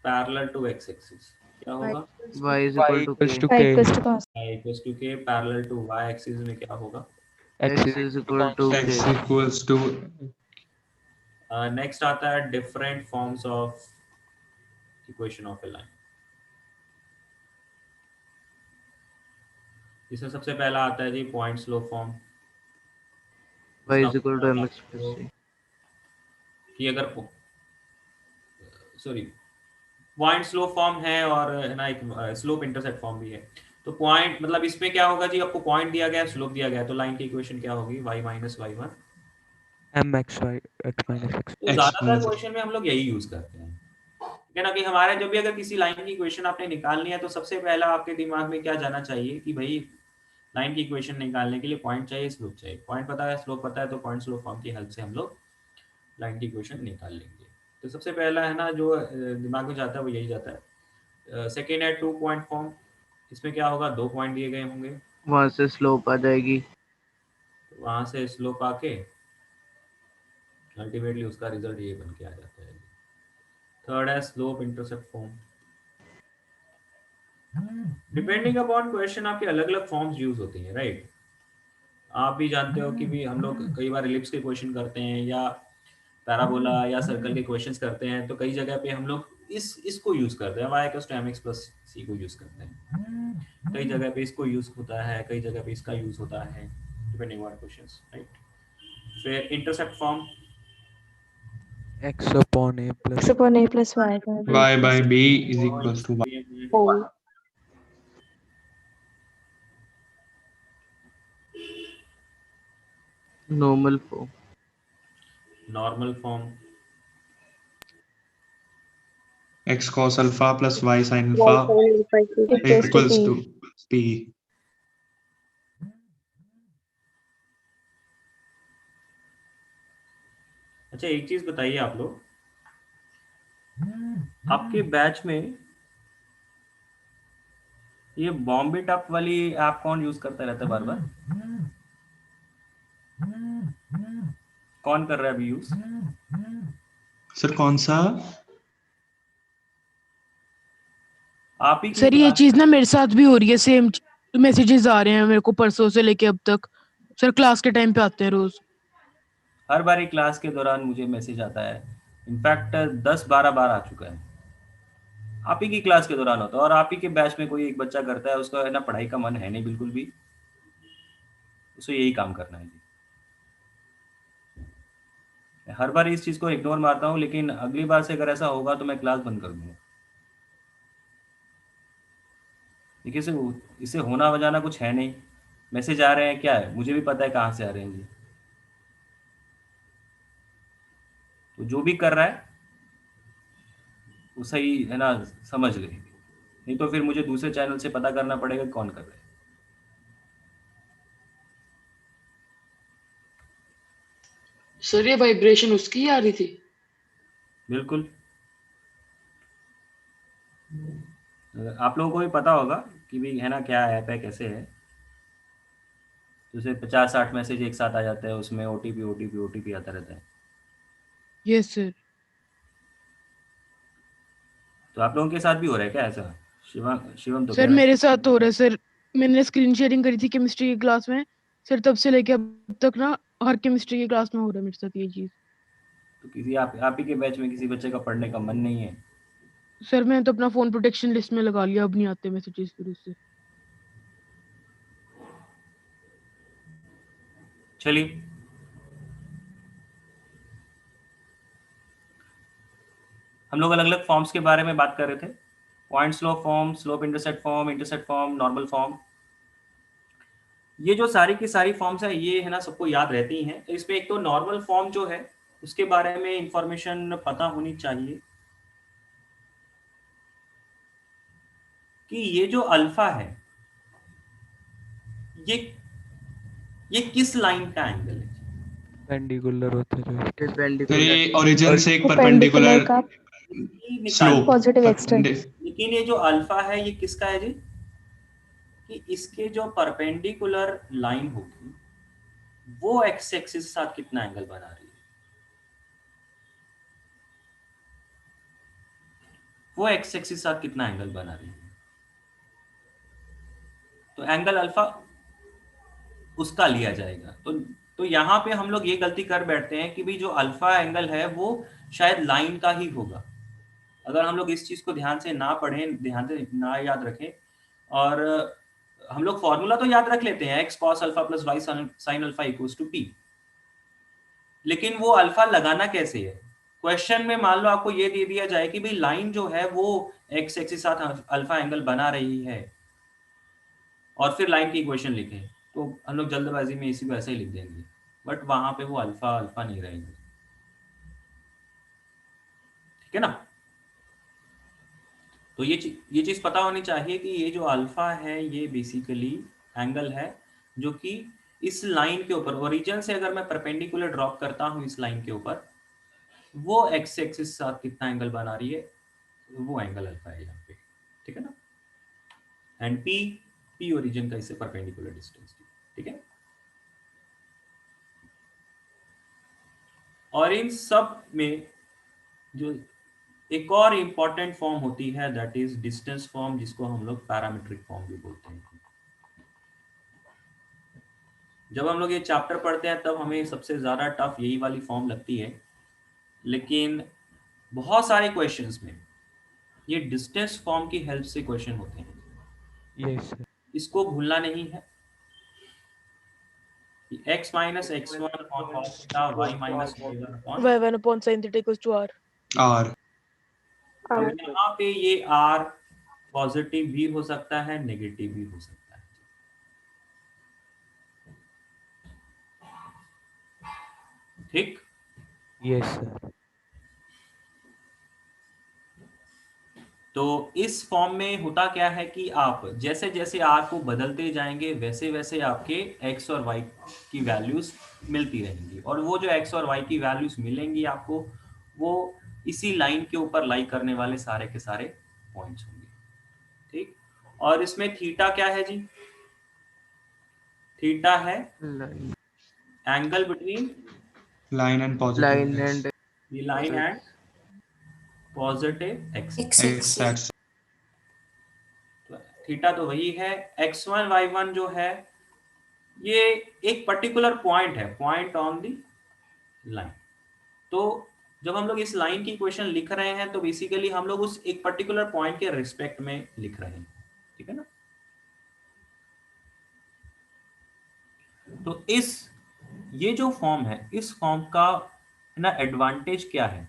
parallel to x axis क्या होगा, y is y equal to equals k. to Pi k equals to cos. y equals to k, parallel to y axis में क्या होगा, x x is equal to x k. equals to next आता है different forms of equation of a line. इसमें सबसे पहला आता है जी point slope form. y is equal to mx plus c. कि अगर सॉरी पॉइंट स्लोप फॉर्म है और है ना एक स्लोप इंटरसेप्ट फॉर्म भी है, तो पॉइंट मतलब इसमें क्या होगा जी, आपको पॉइंट दिया गया है, स्लोप दिया गया है, तो लाइन की इक्वेशन क्या होगी, y minus y1। mxy x minus x तो x ज्यादातर minus क्वेश्चन में हम लोग यही यूज करते हैं। ठीक है ना, कि हमारे जब भी अगर किसी लाइन की इक्वेशन आपने निकालनी है तो सबसे पहला आपके दिमाग में क्या जाना चाहिए कि भाई लाइन की इक्वेशन निकालने के लिए पॉइंट चाहिए, स्लोप चाहिए। पॉइंट पता है, स्लोप पता है, तो पॉइंट स्लोप फॉर्म की हेल्प से हम लोग लाइन की इक्वेशन निकाल लेंगे। तो सबसे पहला है ना जो दिमाग में जाता है वो यही जाता है। सेकेंड है 2 पॉइंट फॉर्म, इसमें क्या होगा, 2 पॉइंट दिए गए होंगे, वहां से स्लोप आ जाएगी। तो वहां से स्लोप आके अल्टीमेटली उसका रिजल्ट ये बन के आ जाता है। थर्ड है slope intercept form. Depending upon question आपके अलग अलग फॉर्म्स यूज होती हैं, राइट। आप भी जानते हो कि भी हम लोग कई बार एलिप्स के क्वेश्चन करते हैं या पैराबोला या सर्कल के क्वेश्चंस करते हैं, तो कई जगह पे हम लोग इसको यूज करते हैं, y = mx + c को यूज करते हैं। कई जगह पे इसको यूज होता है, कई जगह पे इसका यूज होता है, डिपेंडिंग ऑन क्वेश्चंस, राइट। फिर intercept form, x upon a plus X upon a plus y. y by b is equals to y. Whole. Normal form, normal form, x cos alpha plus y sin alpha equals to p. अच्छा एक चीज बताइए आप लोग, आपके batch में ये बॉम्बे टप वाली ऐप कौन यूज करता रहता है बार बार, कौन कर रहा है अभी यूज? सर कौन सा? आप ही की सर ये क्लास- चीज ना मेरे साथ भी हो रही है, सेम मैसेजेस आ रहे हैं मेरे को परसों से लेके अब तक। सर क्लास के टाइम पे आते हैं रोज। हर बार एक क्लास के दौरान मुझे मैसेज आता है, इनफैक्ट 10-12 बार आ चुका है। आप ही की क्लास के दौरान होता है और आप ही के बैच में कोई एक बच्चा करता है, उसका है ना पढ़ाई का मन है नहीं बिल्कुल भी, उसे यही काम करना है जी। मैं हर बार इस चीज को इग्नोर मारता हूँ, लेकिन अगली बार से अगर ऐसा होगा तो मैं क्लास बंद कर दूंगा। देखिए इससे होना वजाना कुछ है नहीं, मैसेज आ रहे हैं क्या है, मुझे भी पता है कहाँ से आ रहे हैं जी। तो जो भी कर रहा है वो सही है ना, समझ ले, नहीं तो फिर मुझे दूसरे चैनल से पता करना पड़ेगा कौन कर रहा है। सर ये वाइब्रेशन उसकी ही आ रही थी? बिल्कुल, आप लोगों को भी पता होगा कि भाई है ना क्या ऐप है, कैसे है। जैसे 50-60 मैसेज एक साथ आ जाते हैं, उसमें ओटीपी आता रहता है। Yes sir. तो आप लोगों के साथ भी हो रहा है क्या ऐसा? शिवम तो कह सर रहा है। मेरे साथ तो हो रहा है सर। मैंने स्क्रीन शेयरिंग करी थी केमिस्ट्री की क्लास में सर, तब से लेके अब तक ना हर केमिस्ट्री की क्लास में हो रहा है मेरे साथ ये चीज। तो किसी आप ही के बैच में किसी बच्चे का पढ़ने का मन नहीं है? सर मैंने तो अपना फोन प्रोटेक्शन लिस्ट में लगा लिया, अब नहीं आते मैसेजेस फिर उससे। चलिए, हम लोग अलग अलग फॉर्म्स के बारे में बात कर रहे थे। Point slope form, slope intercept form, normal form. ये जो सारी की सारी फॉर्म्स है ये है ना सबको याद रहती हैं। तो इसमें एक तो नॉर्मल फॉर्म जो है उसके बारे में इंफॉर्मेशन पता होनी चाहिए कि ये जो अल्फा है ये किस लाइन का एंगल है। पेंडिकुलर होता है जो। तो ये ओरिजिन से एक परपेंडिकुलर परपेंडिकुलर का स्लोप, पॉजिटिव एक्सटेंट। लेकिन ये जो अल्फा है ये किसका है जी? कि इसके जो परपेंडिकुलर लाइन होगी वो एक्स एक्सिस के साथ कितना एंगल बना रही है, वो एक्स एक्सिस के साथ कितना एंगल बना रही है। तो एंगल अल्फा उसका लिया जाएगा। तो यहाँ पे हम लोग ये गलती कर बैठते हैं कि भाई जो अल्फा एंगल है वो शायद लाइन का ही होगा। अगर हम लोग इस चीज को ध्यान से ना पढ़ें, ध्यान से ना याद रखें, और हम लोग फॉर्मूला तो याद रख लेते हैं x cos alpha plus y sin alpha equals to p, लेकिन वो अल्फा लगाना कैसे है? क्वेश्चन में मान लो आपको ये दे दिया जाए कि भाई लाइन जो है वो x एक्सिस के साथ अल्फा एंगल बना रही है और फिर लाइन की इक्वेशन लिखें, तो हम लोग जल्दबाजी में इसी को ऐसे ही लिख देंगे, बट वहां पे वो अल्फा अल्फा नहीं रहेंगे। ठीक है ना? तो ये चीज पता होनी चाहिए कि ये जो अल्फा है ये बेसिकली एंगल है जो कि इस लाइन के ऊपर, ओरिजिन से अगर मैं परपेंडिकुलर ड्रॉप करता हूं इस लाइन के ऊपर, वो एक्स एक्सिस के साथ कितना एंगल बना रही है, वो एंगल अल्फा है यहाँ पे। ठीक है ना? एंड पी ओरिजिन का इससे परपेंडिकुलर डिस्टेंस। ठीक है? और इन सब में जो एक और इंपॉर्टेंट फॉर्म होती है दैट इज डिस्टेंस फॉर्म, जिसको हम लोग पैरामीट्रिक फॉर्म भी बोलते हैं। जब हम लोग ये चैप्टर पढ़ते हैं तब हमें सबसे ज्यादा टफ यही वाली फॉर्म लगती है, लेकिन बहुत सारे क्वेश्चंस में ये डिस्टेंस फॉर्म की हेल्प से क्वेश्चन होते हैं। Yes sir. इसको भूलना नहीं है। x minus x1 upon cos theta, y minus y1 upon sin theta equals to r। R. और यहाँ पे ये r पॉजिटिव भी हो सकता है, नेगेटिव भी हो सकता है। ठीक? Yes sir. तो इस फॉर्म में होता क्या है कि आप जैसे जैसे r को बदलते जाएंगे वैसे वैसे आपके x और y की वैल्यूज मिलती रहेंगी, और वो जो x और y की वैल्यूज मिलेंगी आपको, वो इसी लाइन के ऊपर लाई करने वाले सारे के सारे पॉइंट्स होंगे। ठीक? और इसमें थीटा क्या है जी? थीटा है angle between line and positive line and line and positive x axis. axis theta तो वही है। x1 y1 जो है ये एक पर्टिकुलर पॉइंट है, पॉइंट ऑन दी लाइन। तो जब हम लोग इस लाइन की इक्वेशन लिख रहे हैं तो बेसिकली हम लोग उस एक पर्टिकुलर पॉइंट के रिस्पेक्ट में लिख रहे हैं। ठीक है ना? तो ये जो फॉर्म है, इस फॉर्म का ना एडवांटेज क्या है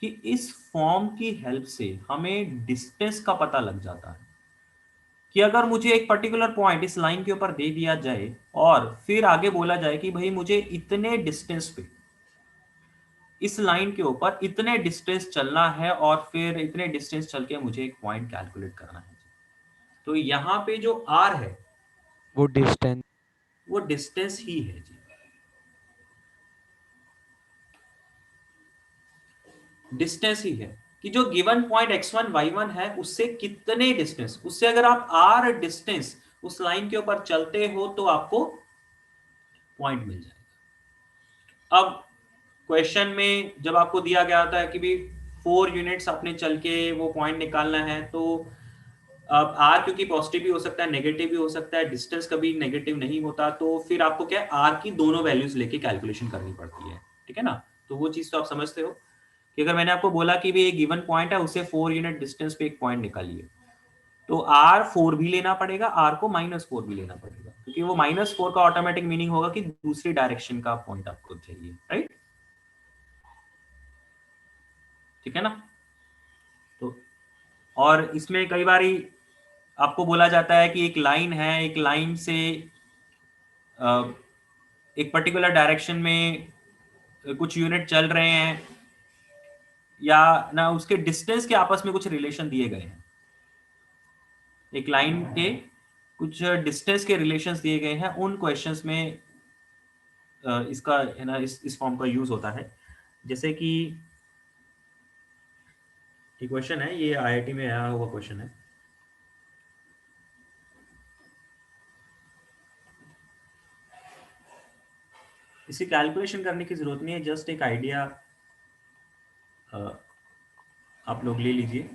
कि इस फॉर्म की हेल्प से हमें डिस्टेंस का पता लग जाता है कि अगर मुझे एक पर्टिकुलर पॉइंट इस लाइन के ऊपर दे दिया जाए और फिर आगे बोला जाए कि भाई मुझे इतने डिस्टेंस पे इस लाइन के ऊपर इतने डिस्टेंस चलना है और फिर इतने डिस्टेंस चल के मुझे एक पॉइंट कैलकुलेट करना है। तो यहाँ पे जो r है वो डिस्टेंस वो डिस्टेंस ही है जी, डिस्टेंस ही है कि जो गिवन पॉइंट x1 y1 है उससे कितने डिस्टेंस, उससे अगर आप r डिस्टेंस उस लाइन के ऊपर चलते हो तो आपको पॉइंट मिल जाएगा। अब क्वेश्चन में जब आपको दिया गया था कि भी 4 यूनिट्स आपने चल के वो पॉइंट निकालना है, तो अब r क्योंकि पॉजिटिव भी हो सकता है नेगेटिव भी हो सकता है, डिस्टेंस कभी नेगेटिव नहीं होता, तो फिर आपको क्या है r की दोनों वैल्यूज लेके कैलकुलेशन करनी पड़ती है, ठीक है ना। तो वो चीज तो आप समझते हो कि अगर मैंने आपको बोला कि भी एक गिवन पॉइंट है उससे 4 यूनिट डिस्टेंस पे एक पॉइंट निकालिए, तो r 4 भी लेना पड़ेगा, r को -4 भी लेना पड़ेगा, क्योंकि वो -4 का ऑटोमेटिक मीनिंग होगा कि दूसरी डायरेक्शन का पॉइंट आपको चाहिए, राइट, ठीक है ना। तो और इसमें कई बार आपको बोला जाता है कि एक लाइन है, एक लाइन से एक पर्टिकुलर डायरेक्शन में कुछ यूनिट चल रहे हैं या ना, उसके डिस्टेंस के आपस में कुछ रिलेशन दिए गए हैं, एक लाइन के कुछ डिस्टेंस के रिलेशंस दिए गए हैं, उन क्वेश्चंस में इसका है ना इस फॉर्म का यूज होता है। जैसे कि एक क्वेश्चन है, ये आईआईटी में आया हुआ क्वेश्चन है, इसे कैलकुलेशन करने की जरूरत नहीं है, जस्ट एक आइडिया आप लोग ले लीजिए।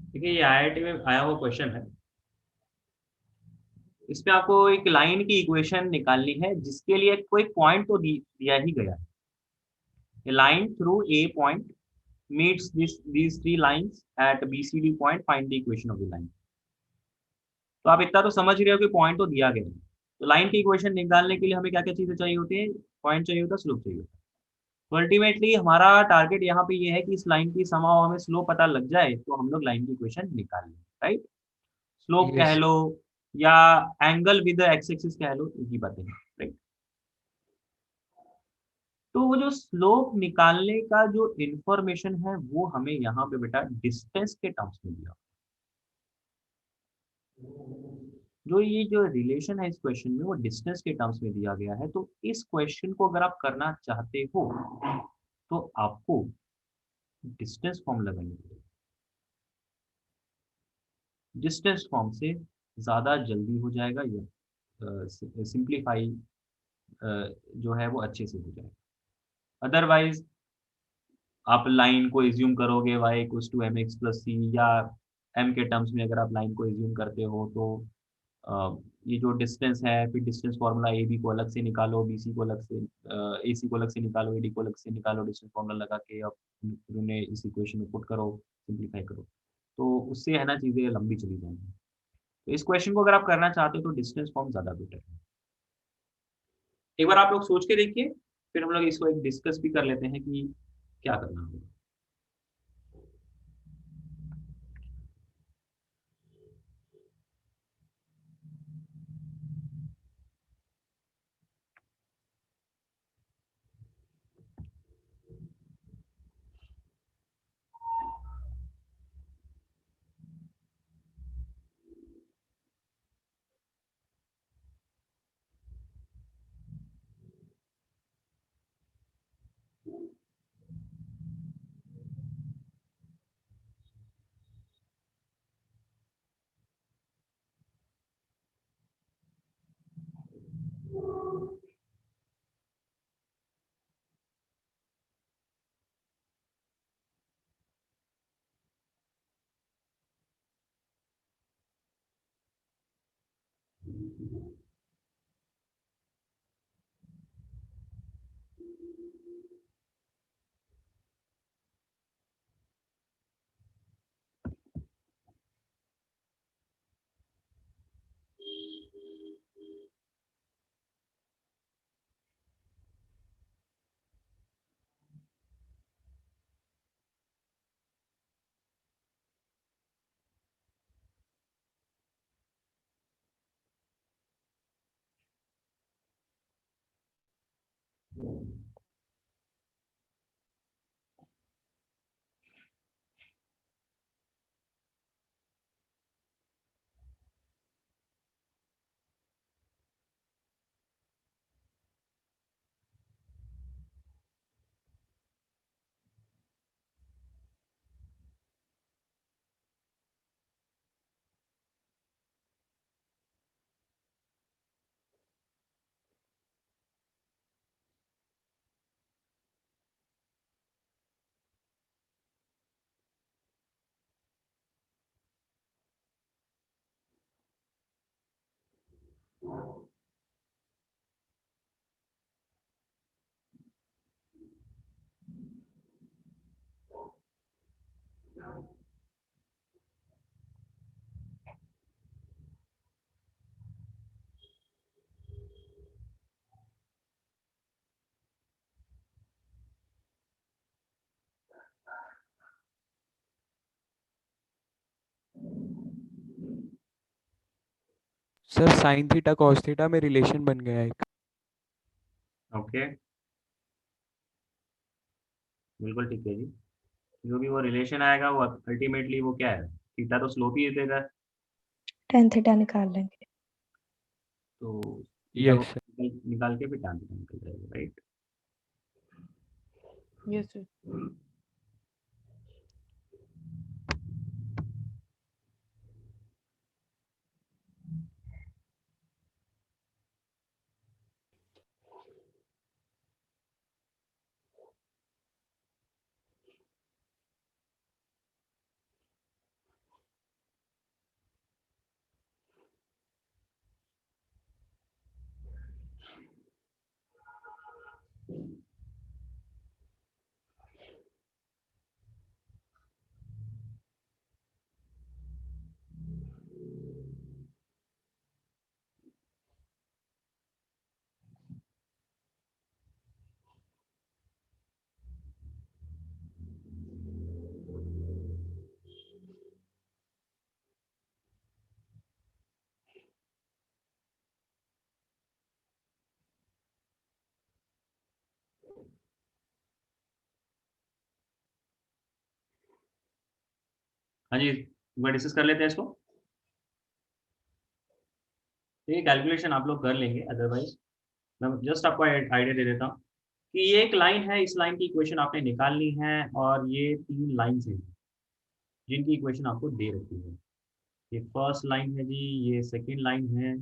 देखिए ये आईआईटी में आया हुआ क्वेश्चन है, इसमें आपको एक लाइन की इक्वेशन निकालनी है जिसके लिए कोई पॉइंट तो दिया ही गया है। A line through A point meets these three lines at BCD point, find the equation of the line। तो आप इतना तो समझ रहे हो कि पॉइंट तो दिया गया है, तो लाइन की इक्वेशन निकालने के लिए हमें क्या क्या चीजें चाहिए होती है, पॉइंट चाहिए होता है, स्लोप चाहिए होता है। तो अल्टीमेटली हमारा टारगेट यहाँ पे ये है कि इस लाइन की समाओ हमें स्लोप पता लग जाए तो हम लोग लाइन की इक्वेशन निकाल लें, राइट। स्लोप कह यस लो या एंगल विद एक्स एक्सिस कह लो, यही बातें हैं, राइट। तो वो जो स्लोप निकालने का जो इंफॉर्मेशन है वो हमें यहाँ पे बेटा डिस्टेंस के टर्म्स में दिया। जो ये जो रिलेशन है इस क्वेश्चन में वो डिस्टेंस के टर्म्स में दिया गया है। तो इस क्वेश्चन को अगर आप करना चाहते हो तो आपको डिस्टेंस फॉर्म लगानी पड़ेगी। डिस्टेंस फॉर्म से ज़्यादा जल्दी हो जाएगा, या सिंप्लीफाई जो है वो अच्छे से हो जाएगा। अदरवाइज आप लाइन को एज्यूम करोगे y equals to M X plus C, या m के टर्म्स में अगर आप लाइन को एज्यूम करते हो तो ये जो डिस्टेंस है, फिर डिस्टेंस फार्मूला ए बी को अलग से निकालो, बी सी को अलग से ए सी को अलग से निकालो, ए डी को अलग से निकालो, डिस्टेंस फार्मूला लगा के अब उन्हें इस इक्वेशन में पुट करो, सिंप्लीफाई करो, तो उससे है ना चीज़ें लंबी चली जाएंगी। तो इस क्वेश्चन को अगर आप करना चाहते हो तो डिस्टेंस फॉर्म ज़्यादा बेटर है। एक बार आप लोग सोच के देखिए, फिर हम लोग इसको एक डिस्कस भी कर लेते हैं कि क्या करना होगा। Sir sine theta cos theta में रिलेशन बन गया एक। ओके, बिल्कुल ठीक है जी। जो भी वो रिलेशन आएगा वो अल्टीमेटली वो क्या है, थीटा तो स्लोप ही देगा, tan थीटा निकाल लेंगे। तो थीटा यस को सर। निकाल के फिर tan थीटा निकल जाएगा, राइट। Yes sir. हाँ जी, एक बार डिस्कस कर लेते हैं इसको। ये कैलकुलेशन आप लोग कर लेंगे, अदरवाइज मैं जस्ट आपको आइडिया दे देता हूँ कि ये एक लाइन है, इस लाइन की इक्वेशन आपने निकालनी है, और ये 3 लाइन्स हैं जिनकी इक्वेशन आपको दे रखी है। ये फर्स्ट लाइन है जी, ये सेकंड लाइन है,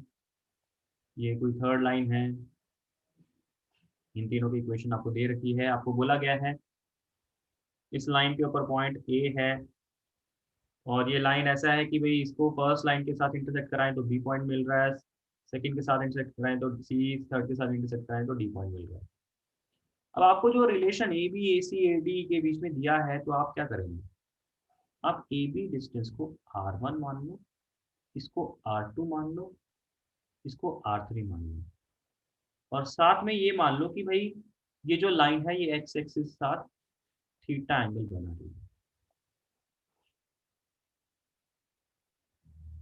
ये कोई थर्ड लाइन है। इन तीनों की इक्वेशन आपको दे रखी है। आपको बोला गया है इस लाइन के ऊपर पॉइंट ए है, और ये लाइन ऐसा है कि भाई इसको फर्स्ट लाइन के साथ इंटरसेक्ट कराएं तो बी पॉइंट मिल रहा है, सेकंड के साथ इंटरसेक्ट कराएं तो सी, थर्ड के साथ इंटरसेक्ट कराएं तो डी पॉइंट मिल रहा है। अब आपको जो relation A B A C A D के बीच में दिया है, तो आप क्या करेंगे, आप ए बी डिस्टेंस को r1 मान लो, इसको r2 मान लो, इसको r3 मान लो, और साथ में ये मान लो कि भाई ये जो लाइन है ये एक्स एक्सिस के साथ थीटा एंगल बना रही है।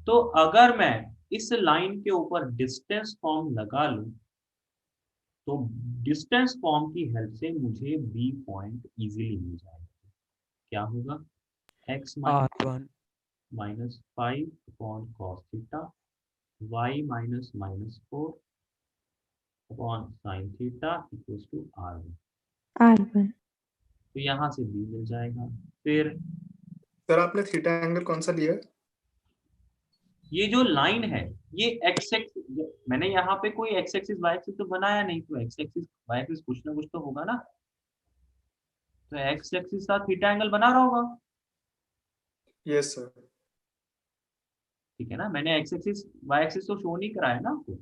तो अगर मैं इस लाइन के ऊपर डिस्टेंस फॉर्म लगा लूं, तो डिस्टेंस फॉर्म की हेल्प से मुझे बी पॉइंट इजीली मिल जाएगा। क्या होगा, x R1 minus 5 upon cos theta, y minus minus 4 upon sine theta equals to r1। r1 तो यहाँ से b मिल जाएगा। फिर सर आपने थीटा एंगल कौन सा लिया? ये जो लाइन है ये एक्स एक्सिस, मैंने यहाँ पे कोई एक्स एक्सिस वाई एक्सिस तो बनाया नहीं, तो एक्स एक्सिस वाई एक्सिस कुछ ना कुछ तो होगा ना, तो एक्स एक्सिस का थीटा एंगल बना रहा होगा। Yes sir. ठीक है ना, मैंने एक्स एक्सिस वाई एक्सिस तो शो नहीं कराया ना आपको।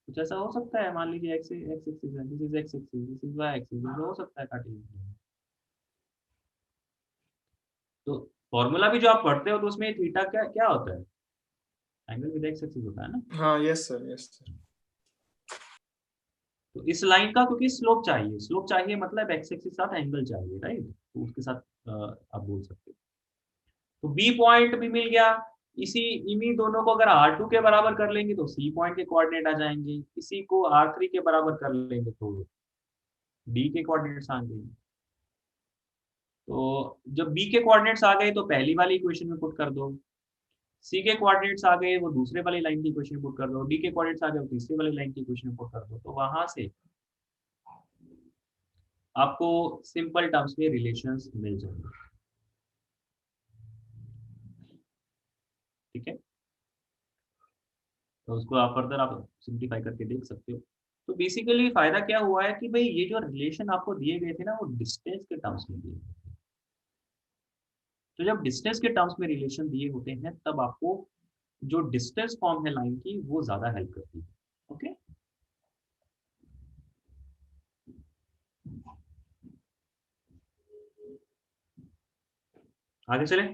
कुछ ऐसा हो सकता है, मान लीजिए एक्स एक्सिस है, this is x axis, this is y axis, हो सकता है कार्टेशियन। तो फॉर्मूला भी जो आप पढ़ते हो तो उसमें थीटा क्या क्या होता है, एंगल विद एक्स एक्सिस होता है ना। हाँ यस सर यस सर। तो इस लाइन का क्योंकि स्लोप चाहिए मतलब एक्स एक्सिस के साथ एंगल चाहिए, राइट, तो उसके साथ आप बोल सकते हो। तो बी पॉइंट भी मिल गया, इन्हीं दोनों को अगर R2 के बराबर कर लेंगे तो सी पॉइंट के कोऑर्डिनेट आ जाएंगे, इसी को R3 के बराबर कर लेंगे तो डी के कोऑर्डिनेट्स आ गए। तो जब बी के कोऑर्डिनेट्स आ गए तो पहली वाली इक्वेशन में पुट कर दो, सी के कोऑर्डिनेट्स आ गए वो दूसरे वाली लाइन की इक्वेशन में पुट कर दो, डी के कोऑर्डिनेट्स आ गए वो तीसरे वाली लाइन की इक्वेशन में पुट कर दो, तो वहां से आपको सिंपल टर्म्स में रिलेशंस मिल जाएंगे। ठीक है, तो उसको आप फर्दर आप सिंप्लीफाई करके देख सकते हो। तो बेसिकली फायदा क्या हुआ है कि भाई ये जो रिलेशन आपको दिए गए थे ना वो डिस्टेंस के टर्म्स में दिए गए थे। तो जब डिस्टेंस के टर्म्स में रिलेशन दिए होते हैं तब आपको जो डिस्टेंस फॉर्म है लाइन की वो ज्यादा हेल्प करती है। ओके, आगे चले।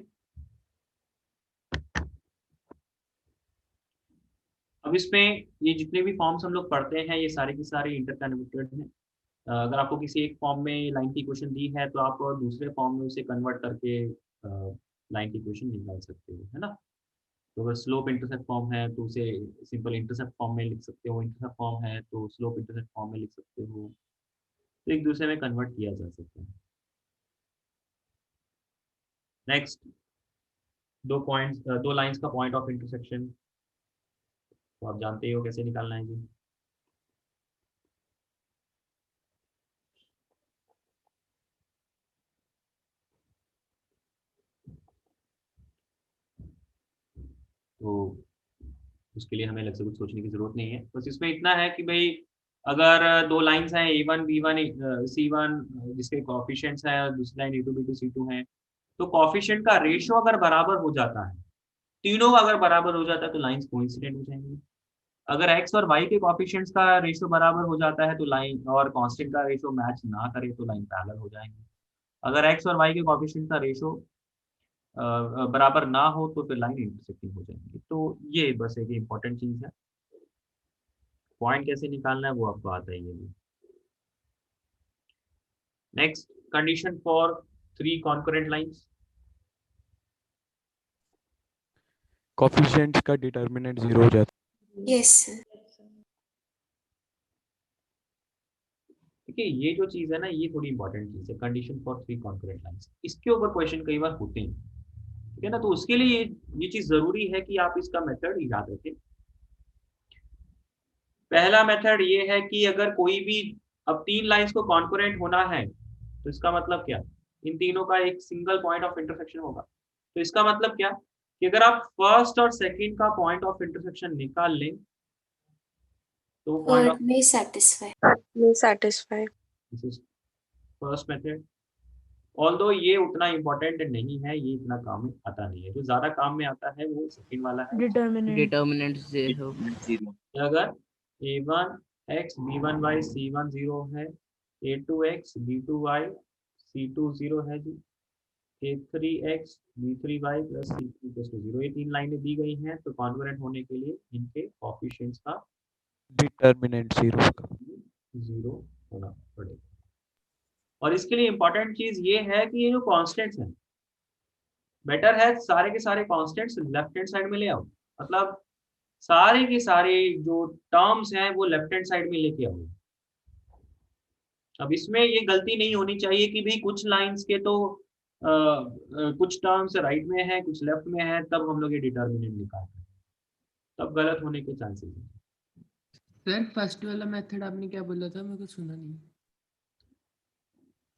अब इसमें ये जितने भी फॉर्म्स हम लोग पढ़ते हैं ये सारे के सारे इंटरकनेक्टेड हैं। अगर आपको किसी एक फॉर्म में लाइन की इक्वेशन दी है तो आप दूसरे फॉर्म में उसे कन्वर्ट करके लाइन की इक्वेशन निकाल सकते हो, है ना। तो अगर स्लोप इंटरसेप्ट फॉर्म है तो उसे सिंपल इंटरसेप्ट फॉर्म में लिख सकते हो, इंटरसेप्ट फॉर्म है तो स्लोप इंटरसेप्ट फॉर्म में लिख सकते हो, तो एक दूसरे में कन्वर्ट किया जा सकता है। नेक्स्ट, दो लाइंस का पॉइंट ऑफ इंटरसेक्शन, तो आप जानते हो कैसे निकालना है जी। तो उसके लिए हमें अलग से कुछ सोचने की जरूरत नहीं है, बस इसमें इतना है कि भाई अगर दो लाइंस हैं A1 B1 C1 जिसके कोएफिशिएंट्स हैं, दूसरी लाइन A2 B2 C2 है, तो कोएफिशिएंट का रेशियो अगर बराबर हो जाता है, तीनों का अगर बराबर हो जाता है तो लाइंस कोइंसिडेंट हो जाएंगी। अगर x और y के कोएफिशिएंट्स का रेशियो बराबर हो जाता है तो लाइन और कांस्टेंट का रेशियो मैच ना करे तो लाइन पैरेलल हो जाएंगी। अगर x और y के कोएफिशिएंट का रेशियो बराबर ना हो तो फिर लाइन इंटरसेक्टिंग हो जाएंगी। तो ये बस एक इम्पोर्टेंट चीज है, पॉइंट कैसे निकालना है वो आपको आता ही है। Next, condition for 3 concurrent lines. Coefficients का डिटर्मिनेंट 0 हो जाता है। Yes sir. देखिए ये जो चीज है ना ये थोड़ी इंपॉर्टेंट चीज है, कंडीशन फॉर 3 कॉन्करेंट लाइंस, इसके ऊपर क्वेश्चन कई बार होते हैं, ठीक है ना। तो उसके लिए ये चीज जरूरी है कि आप इसका मेथड याद रखें। पहला मेथड ये है कि अगर कोई भी अब 3 लाइंस को कॉन्करेंट होना है तो इसका मतलब क्या, इन तीनों का एक सिंगल पॉइंट ऑफ इंटरसेक्शन होगा। तो इसका मतलब क्या कि अगर आप फर्स्ट और सेकंड का पॉइंट ऑफ इंटरसेक्शन निकाल लें तो point of may satisfy. May satisfy. This is first method. Although ये उतना इम्पोर्टेंट नहीं है, ये इतना काम में आता नहीं है, जो ज्यादा काम में आता है वो सेकंड वाला है, डिटर्मिनेंट 0। अगर a1 x b1 y c1 0 है, a2 x b2 y c2 0 है जी, a3 x b3 y plus c3 0, ये 3 लाइनें दी गई हैं। तो कॉन्करेंट होने के लिए इनके कोएफिशिएंट्स का डिटर्मिनेंट 0 का 0 होना पड़ेगा। और इसके लिए इंपॉर्टेंट चीज ये है कि ये जो कांस्टेंट्स हैं, बेटर है सारे के सारे कांस्टेंट्स लेफ्ट हैंड साइड में ले आओ, मतलब सारे के सारे जो टर्म्स हैं वो लेफ्ट हैंड साइड में लेके आओ। अब इसमें ये गलती नहीं होनी चाहिए कि भाई कुछ लाइंस के तो कुछ टर्म्स राइट में है कुछ लेफ्ट में है तब हम लोग ये डिटर्मिनेंट निकाल रहे हैं, तब गलत होने के चांसेस हैं। सर फर्स्ट वाला मेथड आपने क्या बोला था, मेरे को सुना नहीं।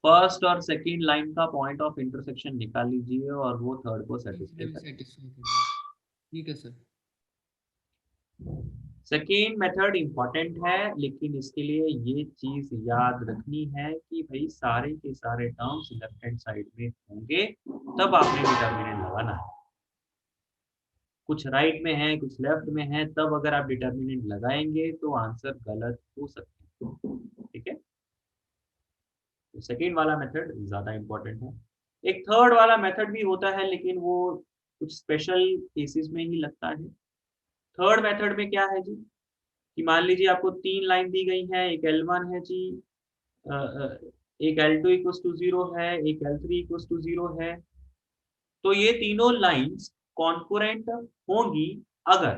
फर्स्ट और सेकंड लाइन का पॉइंट ऑफ इंटरसेक्शन निकाल लीजिए और वो थर्ड को सेटिस्फाई करेगा। ठीक है सर। सेकेंड मेथड इंपॉर्टेंट है, लेकिन इसके लिए ये चीज याद रखनी है कि भाई सारे के सारे टर्म्स लेफ्ट हैंड साइड में होंगे तब आपने डिटर्मिनेंट लगाना है। कुछ राइट में है, कुछ लेफ्ट में है, तब अगर आप डिटर्मिनेंट लगाएंगे तो आंसर गलत हो सकते हैं। ठीक है, तो सेकेंड वाला मेथड ज्यादा इंपॉर्टेंट है। एक थर्ड वाला मेथड भी होता है, लेकिन वो कुछ स्पेशल केसेस में ही लगता है। थर्ड मेथड में क्या है जी, कि मान लीजिए आपको 3 लाइन दी गई है, एक L1 है जी, एक L2 इक्वल्स टू 0 है, एक L3 इक्वल्स टू 0 है। तो ये तीनों लाइंस कॉन्करेंट होंगी अगर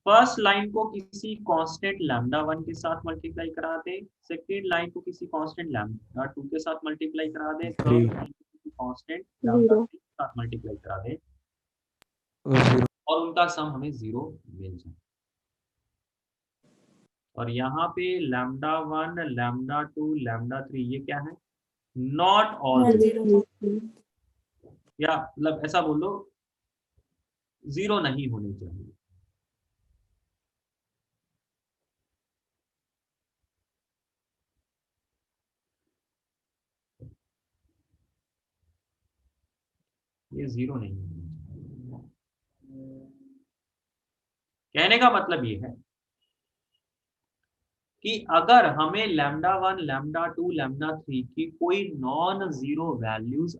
फर्स्ट लाइन को किसी कांस्टेंट λ1 के साथ मल्टीप्लाई करा दे, सेकेंड लाइन को किसी कांस्टेंट λ2 के साथ मल्टीप्लाई करा दे, थर्ड लाइन को किसी कांस्टेंट λ3 के साथ मल्टीप्लाई करा दे और उनका सम हमें 0 मिल जाए। और यहाँ पे λ1, λ2, λ3 ये क्या है, नॉट ऑल जीरो, या मतलब ऐसा बोलो 0 नहीं होने चाहिए। ये 0 नहीं होने चाहिए। कहने का मतलब ये है कि अगर हमें λ1, λ2, λ3 की कोई नॉन जीरो वैल्यूज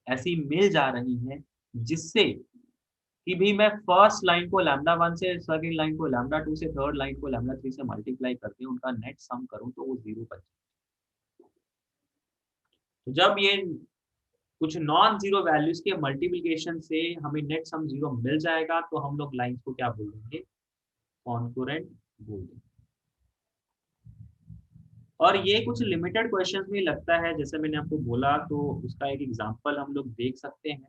ऐसी मिल जा रही हैं जिससे कि भी मैं फर्स्ट लाइन को λ1 से, सेकंड लाइन को λ2 से, थर्ड लाइन को λ3 से मल्टीप्लाई करके उनका नेट सम करूं तो वो 0 बन जाए। तो जब ये कुछ नॉन जीरो वैल्यूज के मल्टीप्लिकेशन से हमें नेट सम 0 मिल जाएगा तो हम लोग लाइंस को क्या बोल देंगे, कॉन्करेंट बोल देंगे। और ये कुछ लिमिटेड क्वेश्चंस में लगता है, जैसे मैंने आपको बोला, तो उसका एक एग्जांपल हम लोग देख सकते हैं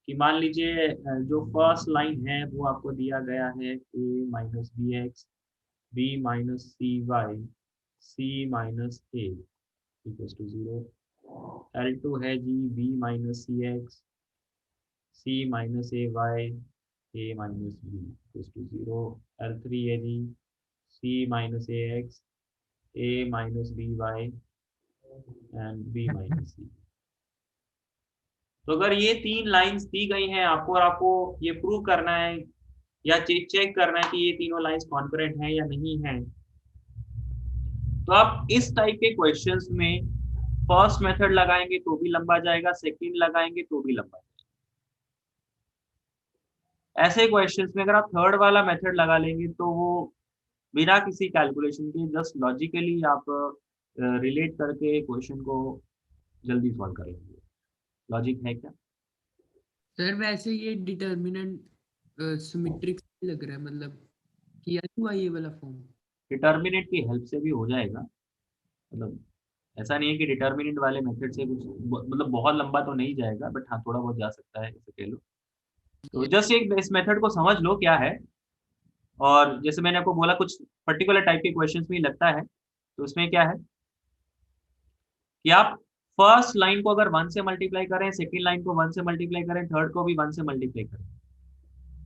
कि मान लीजिए जो फर्स्ट लाइन है वो आपको दिया गया है a minus B X, b minus C Y, c minus A equals to 0। L2 है जी b minus C X, c minus A Y, a minus B equals to 0। L3 है जी c minus A X, a minus B Y and b minus C. तो अगर ये 3 lines दी गई हैं आपको और आपको ये प्रूव करना है या चेक करना है कि ये तीनों लाइंस कॉन्करेंट हैं या नहीं हैं, तो आप इस टाइप के क्वेश्चंस में फर्स्ट मेथड लगाएंगे तो भी लंबा जाएगा, सेकंड लगाएंगे तो भी लंबा जाएगा। ऐसे क्वेश्चंस में अगर आप थर्ड वाला मेथड लगा लेंगे तो वो बिना किसी कैलकुलेशन के जस्ट लॉजिकली आप रिलेट करके क्वेश्चन को जल्दी सॉल्व कर लेंगे। लॉजिक है क्या सर? वैसे ये डिटर्मिनेंट सिमेट्रिक लग रहा है, मतलब किया हुआ ये वाला फॉर्म डिटर्मिनेंट की हेल्प से भी हो जाएगा। मतलब ऐसा नहीं है कि डिटर्मिनेंट वाले मेथड से कुछ मतलब बहुत लंबा तो नहीं जाएगा, बट हाँ थोड़ा बहुत जा सकता है, ऐसे कह लो। तो जस्ट एक इस मेथड को समझ लो क्या है। और जैसे मैंने आपको बोला कुछ पर्टिकुलर टाइप के क्वेश्चंस में लगता है, तो उसमें क्या है कि आप फर्स्ट लाइन को अगर 1 से मल्टीप्लाई करें, सेकेंड लाइन को 1 से मल्टीप्लाई करें, थर्ड को भी 1 से मल्टीप्लाई करें,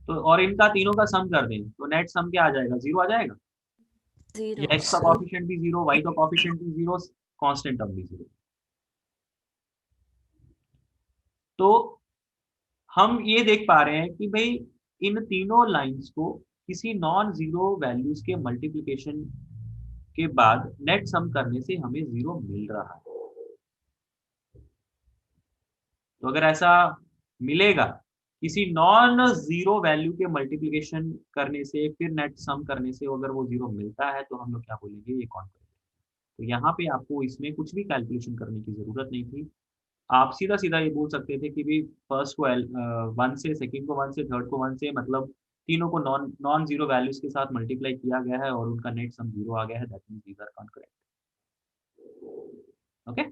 तो और इनका तीनों का सम कर दें तो नेट सम क्या आ जाएगा, 0 आ जाएगा। ये x का कोएफिशिएंट भी 0, y का कोएफिशिएंट भी 0, कांस्टेंट टर्म भी 0। तो हम ये देख पा रहे हैं कि भाई इन तीनों लाइंस को किसी नॉन जीरो वैल्यूज के मल्टीप्लिकेशन के बाद नेट सम करने से हमें 0 मिल रहा है। तो अगर ऐसा मिलेगा किसी नॉन जीरो वैल्यू के मल्टीप्लिकेशन करने से फिर नेट सम करने से अगर वो 0 मिलता है तो हम लोग क्या बोलेंगे, ये कॉन्करेंट। तो यहाँ पे आपको इसमें कुछ भी कैलकुलेशन करने की जरूरत नहीं थी। आप सीधा सीधा ये बोल सकते थे कि भी फर्स्ट को 1 से, सेकंड को 1 से, थर्ड को 1 से, मतलब तीनों को नॉन जीरो वैल्यूज के साथ मल्टीप्लाई किया गया है और उनका नेट सम 0 आ गया है, that means these are concurrent. Okay,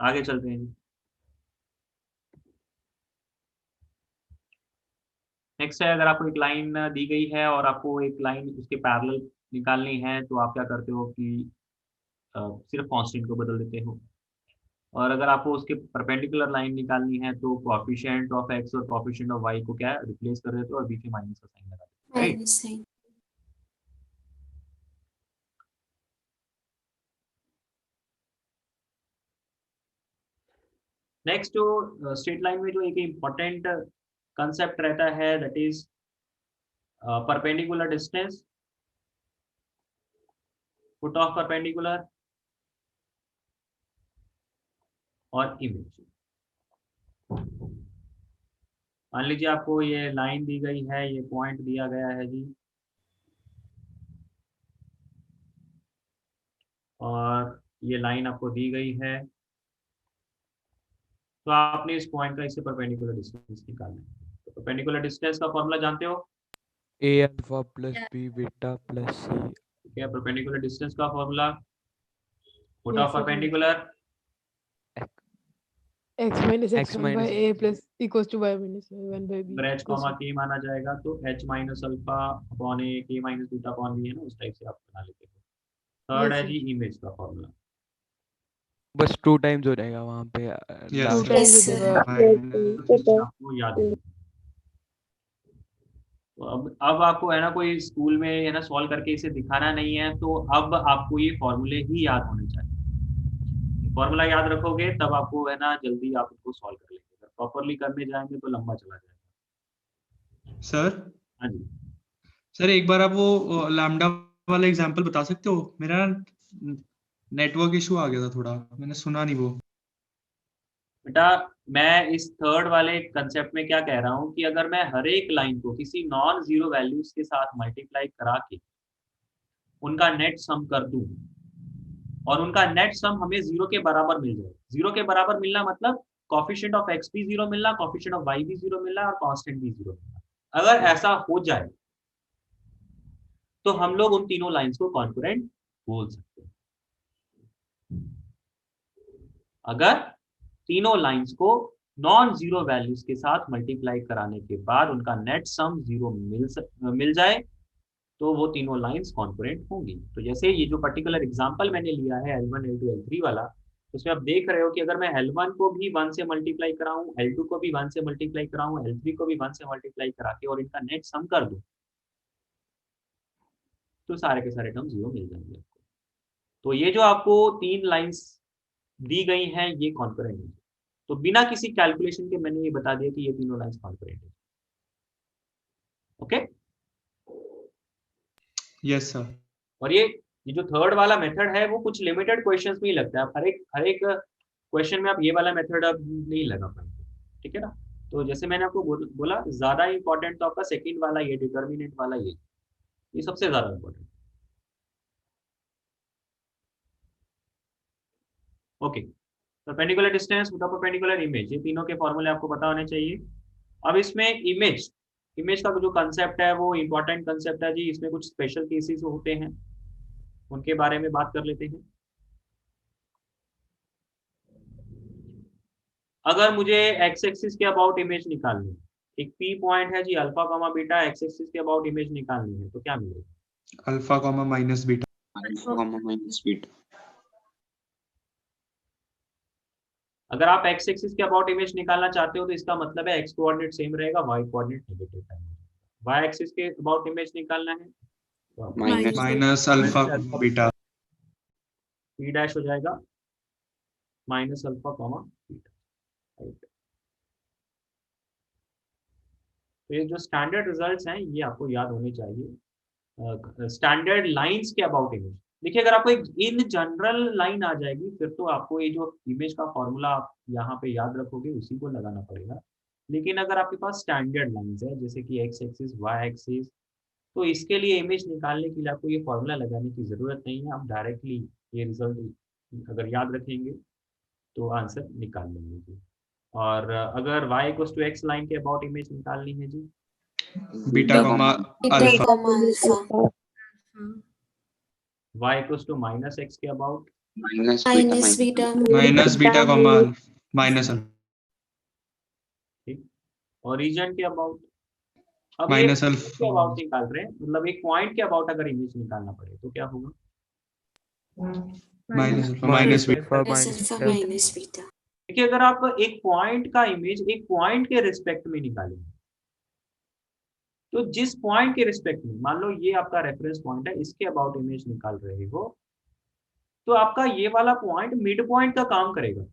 आगे चलते हैं। नेक्स्ट है, अगर आपको एक लाइन दी गई है और आपको एक लाइन उसके पैरेलल निकालनी है तो आप क्या करते हो कि सिर्फ कांस्टेंट को बदल देते हो। और अगर आपको उसके परपेंडिकुलर लाइन निकालनी है तो कोएफिशिएंट ऑफ x और कोएफिशिएंट ऑफ y को क्या रिप्लेस कर देते हो और बीच में माइनस का साइन लगा देते हो, राइट। नेक्स्ट जो स्ट्रेट लाइन में जो एक इम्पोर्टेंट कंसेप्ट रहता है that is perpendicular distance, foot of perpendicular और इमेज। मान लीजिए आपको ये लाइन दी गई है, ये पॉइंट दिया गया है जी, और ये लाइन आपको दी गई है, तो आपने इस पॉइंट का इससे परपेंडिकुलर डिस्टेंस निकालना है। तो परपेंडिकुलर डिस्टेंस का फॉर्मूला जानते हो? A alpha plus B beta plus C. ठीक है, परपेंडिकुलर डिस्टेंस का formula foot of Yes, sir. Perpendicular x minus X x1 by minus a plus equals to y minus y1 by b अगर h equals comma to- k माना जाएगा तो h minus alpha upon a k minus beta upon b है ना, उस type से आप बना लेते हैं। थर्ड Yes, है sir. जी इमेज का फॉर्मूला। बस 2 टाइम्स हो जाएगा वहाँ पे Yes, Two sir. times Yes, हो sir. जाएगा। Minus आपको याद है। तो अब आपको है ना कोई स्कूल में है ना सॉल्व करके इसे दिखाना नहीं है, तो अब आपको ये फॉर्मूले ही याद होने चाहिए। फॉर्मूला याद रखोगे तब आपको है ना जल्दी आप इसको सॉल्व कर लेंगे। अगर प्रॉपरली करने जाएंगे तो लंबा चला जाएगा। सर हाँ जी, सर एक बार आप वो लैम्डा वाला एग्जांपल बता सकते हो? मेरा नेटवर्क इशू आ गया था थोड़ा, मैंने सुना नहीं वो। बेटा मैं इस थर्ड वाले कंसेप्ट में क्या कह रहा हूँ कि अगर मैं हर एक लाइन को किसी नॉन जीरो वैल्यूज के साथ मल्टीप्लाई करा के उनका नेट सम कर दूं और उनका नेट सम हमें जीरो के बराबर मिल जाए। जीरो के बराबर मिलना मतलब कोफिशिएंट ऑफ x भी जीरो मिलना, कोफिशिएंट ऑफ y भी जीरो मिलना और कांस्टेंट भी जीरो मिलना। अगर ऐसा हो जाए तो हम लोग उन तीनों लाइंस को कॉन्करेंट बोल सकते हैं। अगर तीनों लाइंस को नॉन जीरो वैल्यूज के साथ मल्टीप्लाई कराने के बाद उनका नेट सम जीरो मिल जाए तो वो तीनों लाइंस कॉन्करेंट होंगी। तो जैसे ये जो पर्टिकुलर एग्जांपल मैंने लिया है L1 L2 L3 वाला, उसमें आप देख रहे हो कि अगर मैं L1 को भी 1 से मल्टीप्लाई कराऊं, L2 को भी 1 से मल्टीप्लाई कराऊं, L3 को भी 1 से मल्टीप्लाई करा के और इनका नेट सम कर दूं तो सारे के सारे टर्म जीरो मिल जाएंगे आपको। तो ये जो आपको तीन लाइंस दी गई हैं ये कॉन्करेंट है। तो बिना किसी कैलकुलेशन के मैंने ये बता दिया कि ये तीनों लाइंस कॉन्करेंट है। Okay, yes sir. और ये जो थर्ड वाला मेथड है वो कुछ लिमिटेड क्वेश्चंस में ही लगता है। आप हर एक क्वेश्चन में आप ये वाला मेथड अब नहीं लगा पाएंगे, ठीक है ना। तो जैसे मैंने आपको बोला ज्यादा इंपॉर्टेंट तो आपका सेकंड वाला ये डिटर्मिनेंट वाला ये सबसे ज्यादा important. Okay, perpendicular distance, perpendicular image, ये तीनों के फॉर्मूले आपको पता होने चाहिए। अब इसमें इमेज का जो कंसेप्ट है वो इंपॉर्टेंट कंसेप्ट है जी। इसमें कुछ स्पेशल केसेस होते हैं, उनके बारे में बात कर लेते हैं। अगर मुझे एक्स एक्सिस के अबाउट इमेज निकालनी है, एक पी पॉइंट है जी alpha comma beta, X axis के अबाउट इमेज निकालनी है तो क्या मिलेगा? Alpha comma minus beta. अगर आप एक्स एक्सिस के अबाउट इमेज निकालना चाहते हो तो इसका मतलब है एक्स कोऑर्डिनेट सेम रहेगा, वाई कोऑर्डिनेट नेगेटिव रहेगा। वाई एक्सिस के अबाउट इमेज निकालना है तो minus alpha beta. P dash हो जाएगा माइनस अल्फा कॉमा बीटा। तो ये जो स्टैंडर्ड रिजल्ट्स हैं ये आपको याद होने चाहिए। स्टैंडर्ड लाइंस के अबाउट इमेज, देखिए अगर आपको एक इन जनरल लाइन आ जाएगी फिर तो आपको ये जो इमेज का फॉर्मूला आप यहाँ पे याद रखोगे उसी को लगाना पड़ेगा। लेकिन अगर आपके पास स्टैंडर्ड लाइंस है जैसे कि एक्स एक्सिस वाई एक्सिस, तो इसके लिए इमेज निकालने के लिए आपको ये फॉर्मूला लगाने की जरूरत नहीं है। आप डायरेक्टली ये रिजल्ट अगर याद रखेंगे तो आंसर निकाल लेंगे जी। और अगर y equals to x line के अबाउट इमेज निकालनी है जी, beta comma alpha. y equals to minus x के about minus beta minus beta comma minus alpha. ठीक, और रीजन के अबाउट। अब माइनस के अल्फा अबाउट निकाल रहे हैं, मतलब एक पॉइंट के अबाउट अगर इमेज निकालना पड़े तो क्या होगा? Minus alpha minus beta. Minus beta. देखिए अगर आप एक पॉइंट का इमेज एक पॉइंट के रिस्पेक्ट में निकालेंगे तो जिस पॉइंट के रिस्पेक्ट में, मान लो ये आपका रेफरेंस पॉइंट है, इसके अबाउट इमेज निकाल रहे हो तो आपका ये वाला पॉइंट मिड पॉइंट का काम करेगा।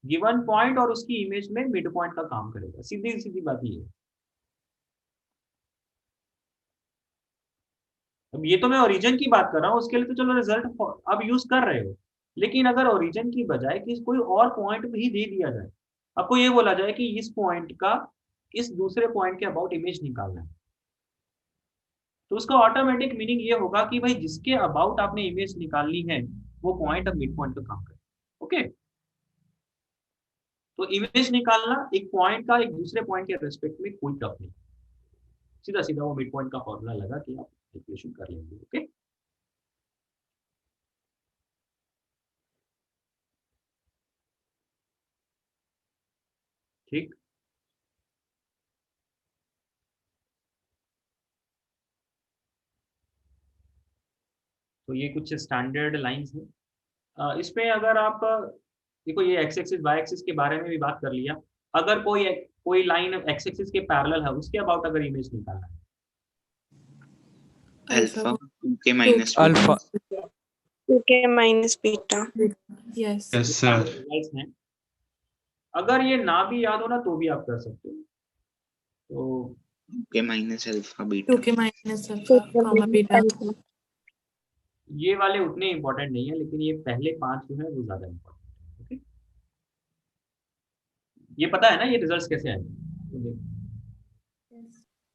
गिवन पॉइंट और उसकी इमेज में मिड पॉइंट का काम करेगा, सीधी सीधी बात ये है। अब ये तो मैं ओरिजिन की बात कर रहा हूँ, उसके लिए तो चलो रिजल्ट अब यूज कर रहे हो, लेकिन अगर ओरिजिन की बजाय कि कोई और पॉइंट भी दे दिया जाए, आपको ये बोला जाए कि इस पॉइंट का इस दूसरे पॉइंट के अबाउट इमेज निकालना है, तो उसका ऑटोमेटिक मीनिंग ये होगा कि भाई जिसके अबाउट आपने इमेज निकालनी है वो पॉइंट अब मिड पॉइंट का काम करे। ओके, तो इमेज निकालना एक पॉइंट का एक दूसरे पॉइंट के रेस्पेक्ट में कोई टफ नहीं, सीधा सीधा वो मिड पॉइंट का फॉर्मूला लगा कि आप इक्वेशन कर लेंगे। ओके, ठीक। तो ये कुछ स्टैंडर्ड लाइंस हैं। इसमें अगर आप देखो, ये एक्स एक्सिस वाई एक्सिस के बारे में भी बात कर लिया। अगर कोई लाइन एक्स एक्सिस के पैरेलल है, उसके अबाउट अगर इमेज निकालना है, Alpha. के minus alpha. 2k minus beta. Yes. Yes sir. Results हैं, अगर ये ना भी याद हो ना तो भी आप कर सकते हो। तो के minus alpha beta 2k minus alpha, comma beta. ये वाले उतने इंपॉर्टेंट नहीं है, लेकिन ये पहले 5 जो है वो ज्यादा इंपॉर्टेंट है। ओके, ये पता है ना ये रिजल्ट्स कैसे आए, तो